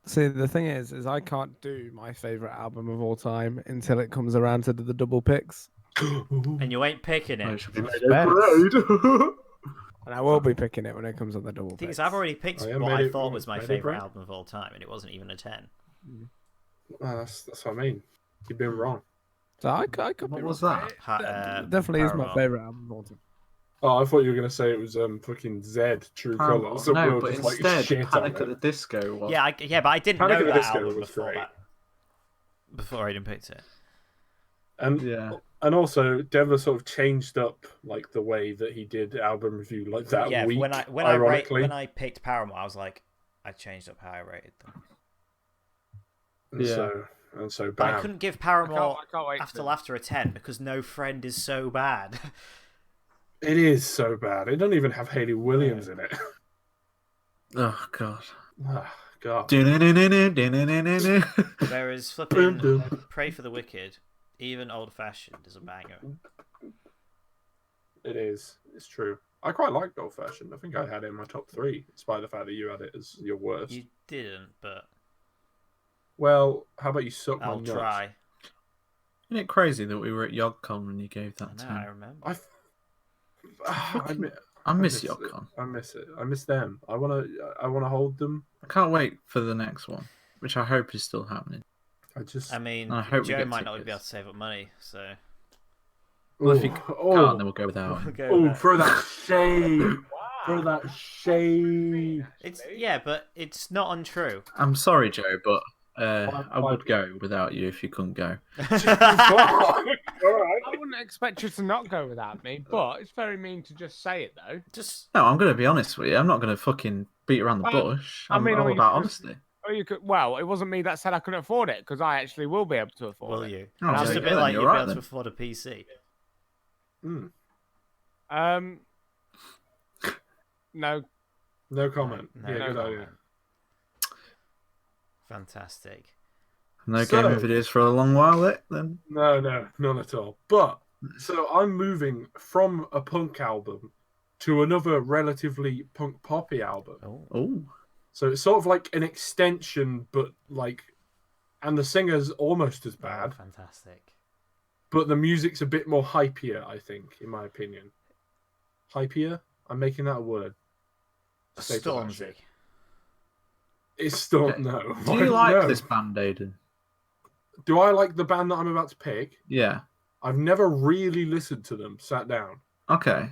Speaker 4: See, the thing is I can't do my favorite album of all time until it comes around to the double picks,
Speaker 1: And you ain't picking
Speaker 2: Oh,
Speaker 1: it.
Speaker 2: it should be made
Speaker 4: Suspense.
Speaker 2: a grade.
Speaker 4: and I will be picking it when it comes on the double
Speaker 1: The thing
Speaker 4: picks.
Speaker 1: is, I've already picked
Speaker 3: Oh, yeah,
Speaker 1: what
Speaker 3: made
Speaker 1: I
Speaker 3: it-
Speaker 1: thought was my
Speaker 3: made it
Speaker 1: favourite
Speaker 3: right.
Speaker 1: album of all time, and it wasn't even a 10.
Speaker 3: Oh, that's what I mean. You've been wrong.
Speaker 4: So I could
Speaker 2: What
Speaker 4: be
Speaker 2: was
Speaker 4: wrong.
Speaker 2: that?
Speaker 4: Definitely is my
Speaker 1: Paramore.
Speaker 4: favorite album of all time.
Speaker 3: Oh, I thought you were going to say it was fucking Zed, True Colours. So
Speaker 2: no,
Speaker 3: we'll
Speaker 2: but
Speaker 3: just, like,
Speaker 2: instead,
Speaker 3: shit on
Speaker 2: Panic
Speaker 3: it.
Speaker 2: at the Disco was.
Speaker 1: Yeah, yeah, but I didn't
Speaker 3: Panic at
Speaker 1: know
Speaker 3: the
Speaker 1: that
Speaker 3: Disco
Speaker 1: album
Speaker 3: was
Speaker 1: before
Speaker 3: great.
Speaker 1: that. Before I didn't pick it.
Speaker 3: And
Speaker 2: Yeah.
Speaker 3: and also Denver sort of changed up like the way that he did album review like that
Speaker 1: Yeah,
Speaker 3: week.
Speaker 1: when
Speaker 3: ironically.
Speaker 1: when I picked Paramore, I was like, I changed up how I rated them.
Speaker 3: and
Speaker 2: Yeah.
Speaker 3: so
Speaker 1: But I
Speaker 3: bam.
Speaker 1: couldn't give Paramore
Speaker 4: can't wait
Speaker 1: After Laughter a 10 because No Friend is so bad.
Speaker 3: It is so bad. It doesn't even have Hayley Williams in it.
Speaker 2: Oh god.
Speaker 3: Oh, God.
Speaker 1: Whereas flipping Pray for the Wicked, even Old Fashioned, is a banger.
Speaker 3: It is. It's true. I quite liked Old Fashioned. I think I had it in my top 3, despite the fact that you had it as your worst.
Speaker 1: You didn't, but
Speaker 3: Well, how about you suck my
Speaker 1: I'll
Speaker 3: nuts?
Speaker 1: try.
Speaker 2: Isn't it crazy that we were at YogCon when you gave that
Speaker 1: I
Speaker 2: to
Speaker 1: know, I
Speaker 2: me?
Speaker 1: remember.
Speaker 2: I miss
Speaker 3: it.
Speaker 2: YogCon.
Speaker 3: I miss it. I miss them. I wanna hold them.
Speaker 2: I can't wait for the next one, which I hope is still happening.
Speaker 1: I mean,
Speaker 2: I hope we
Speaker 1: Joe
Speaker 2: get
Speaker 1: might not be able
Speaker 2: tickets.
Speaker 1: to save up money, so.
Speaker 2: Well, if you can't, then we'll go without him.
Speaker 1: We'll go with that.
Speaker 3: throw that shade. Throw that shade.
Speaker 1: But it's not untrue.
Speaker 2: I'm sorry, Joe, but I would go without you if you couldn't go.
Speaker 4: I wouldn't expect you to not go without me, but it's very mean to just say it though.
Speaker 2: No, I'm going to be honest with you. I'm not going to fucking beat around the bush. I'm all about honesty.
Speaker 4: Or you could. Well, it wasn't me that said I couldn't afford it because I actually will be able to afford it.
Speaker 1: Will you?
Speaker 2: Oh,
Speaker 1: Just
Speaker 2: there
Speaker 1: a
Speaker 2: you
Speaker 1: bit
Speaker 2: go,
Speaker 1: like
Speaker 2: you're
Speaker 1: you'll be
Speaker 2: right
Speaker 1: able to
Speaker 2: then.
Speaker 1: afford a PC.
Speaker 4: No.
Speaker 3: No comment.
Speaker 1: No,
Speaker 3: Yeah,
Speaker 1: no
Speaker 3: good
Speaker 1: comment.
Speaker 3: idea.
Speaker 1: Fantastic.
Speaker 2: No
Speaker 3: So-
Speaker 2: gaming videos for a long while, then.
Speaker 3: No, none at all. But so I'm moving from a punk album to another relatively punk poppy album.
Speaker 2: Oh.
Speaker 3: So it's sort of like an extension, but like, and the singer's almost as bad,
Speaker 1: Fantastic.
Speaker 3: but the music's a bit more hypier, I think, in my opinion. Hypier? I'm making that a word. Staple that
Speaker 1: Stormzy.
Speaker 3: shit. It's still
Speaker 2: Okay.
Speaker 3: no.
Speaker 2: Do you like
Speaker 3: No.
Speaker 2: this band, Aidan?
Speaker 3: Do I like the band that I'm about to pick?
Speaker 2: Yeah.
Speaker 3: I've never really listened to them, sat down.
Speaker 2: Okay.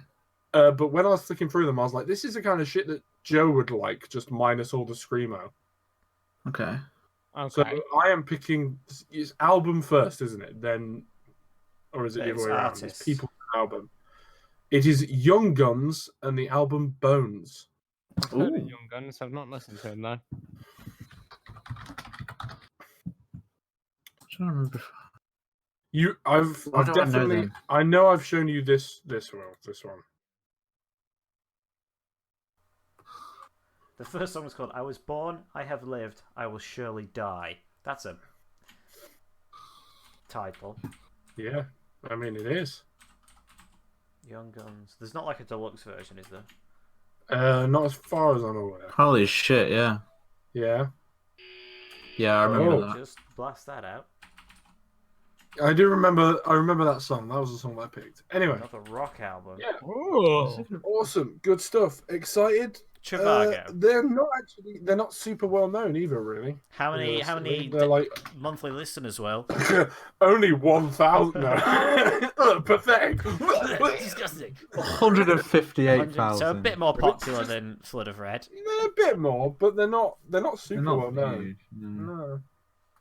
Speaker 3: But when I was flicking through them, I was like, this is the kind of shit that Joe would like, just minus all the screamo.
Speaker 2: Okay.
Speaker 3: So
Speaker 4: Okay.
Speaker 3: I am picking it's album first, isn't it? Then, or is it the
Speaker 1: It's
Speaker 3: other way around?
Speaker 1: artist.
Speaker 3: It's people album. It is Young Guns and the album Bones.
Speaker 4: I've heard of
Speaker 2: Ooh.
Speaker 4: Young Guns. I've not listened to them though.
Speaker 2: I'm trying to remember.
Speaker 3: I've
Speaker 2: Why do I know
Speaker 3: definitely
Speaker 2: them?
Speaker 3: I know I've shown you this one.
Speaker 1: The first song was called "I Was Born, I Have Lived, I Will Surely Die." That's a title.
Speaker 3: Yeah, I mean it is.
Speaker 1: Young Guns. There's not like a deluxe version, is there?
Speaker 3: Not as far as I'm aware.
Speaker 2: Holy shit, yeah.
Speaker 3: Yeah,
Speaker 2: Yeah, I remember
Speaker 3: Oh.
Speaker 2: that.
Speaker 1: Just blast that out.
Speaker 3: I do remember. I remember that song. That was the song that I picked. Anyway,
Speaker 1: Another rock album.
Speaker 3: yeah,
Speaker 4: Ooh.
Speaker 3: awesome, good stuff. Excited.
Speaker 1: Trivago.
Speaker 3: They're not super well known either, really.
Speaker 1: How many
Speaker 3: They're like
Speaker 1: monthly listeners? Well,
Speaker 3: only 1,000. No. Pathetic.
Speaker 1: disgusting.
Speaker 2: 158,000.
Speaker 1: So a bit more popular than Flood of Red.
Speaker 3: They're a bit more, but they're not super
Speaker 2: They're not
Speaker 3: well known.
Speaker 2: huge, no.
Speaker 3: No.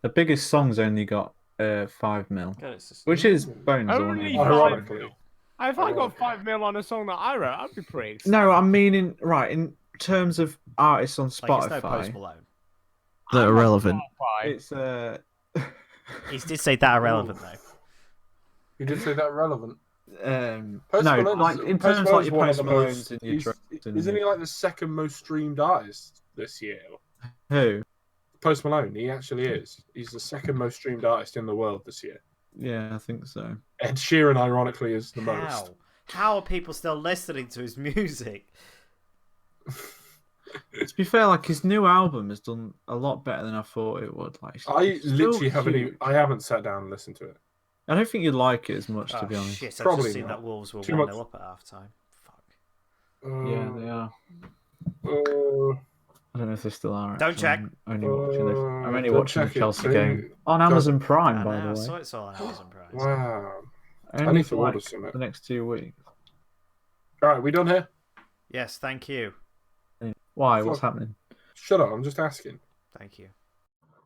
Speaker 2: The biggest song's only got 5 mil,
Speaker 1: God, it's just...
Speaker 2: which is Bones. the one
Speaker 4: Only
Speaker 2: who-
Speaker 3: Ironically.
Speaker 4: If I got 5 mil on a song that I wrote, I'd be pretty excited.
Speaker 2: No, I'm meaning in terms of artists on
Speaker 1: Like, it's no Post
Speaker 2: Spotify
Speaker 1: Malone.
Speaker 2: that are
Speaker 4: I'm on
Speaker 2: relevant.
Speaker 4: Spotify.
Speaker 2: It's
Speaker 1: He did say that irrelevant though.
Speaker 3: You did say that relevant. Post
Speaker 2: no,
Speaker 3: Malone's-
Speaker 2: like in
Speaker 3: Post
Speaker 2: terms like
Speaker 3: Malone's
Speaker 2: your
Speaker 3: one of
Speaker 2: Post
Speaker 3: the
Speaker 2: Malones
Speaker 3: most-
Speaker 2: and your Drakes and
Speaker 3: Isn't he like the second most streamed artist this year?
Speaker 2: who?
Speaker 3: Post Malone, he actually is. He's the second most streamed artist in the world this year.
Speaker 2: Yeah, I think so.
Speaker 3: Ed Sheeran, ironically, is the most.
Speaker 1: How are people still listening to his music?
Speaker 2: To be fair, like his new album has done a lot better than I thought it would. Like,
Speaker 3: I
Speaker 2: it's
Speaker 3: literally
Speaker 2: still
Speaker 3: haven't.
Speaker 2: huge.
Speaker 3: I haven't sat down and listened to it.
Speaker 2: I don't think you'd like it as much, to
Speaker 1: Oh
Speaker 2: be honest.
Speaker 1: shit! I've
Speaker 3: Probably
Speaker 1: just seen
Speaker 3: not.
Speaker 1: that Wolves were
Speaker 3: Too
Speaker 1: 1-0
Speaker 3: much.
Speaker 1: up at half time. Fuck.
Speaker 2: Yeah, they are. I don't know if they still are.
Speaker 1: Don't
Speaker 2: actually.
Speaker 1: check.
Speaker 2: I'm only watching the, I'm only
Speaker 3: don't
Speaker 2: watching the
Speaker 3: check it,
Speaker 2: Chelsea
Speaker 3: too.
Speaker 2: game on Amazon Prime, by the
Speaker 1: I
Speaker 2: way.
Speaker 1: saw it's all on Amazon Prime.
Speaker 3: Wow.
Speaker 2: Only
Speaker 3: need to
Speaker 2: for
Speaker 3: order
Speaker 2: like
Speaker 3: some.
Speaker 2: the next 2 weeks.
Speaker 3: All right, we done here?
Speaker 1: Yes, thank you.
Speaker 2: Why? What's
Speaker 3: Fuck.
Speaker 2: happening?
Speaker 3: Shut up! I'm just asking.
Speaker 1: Thank you.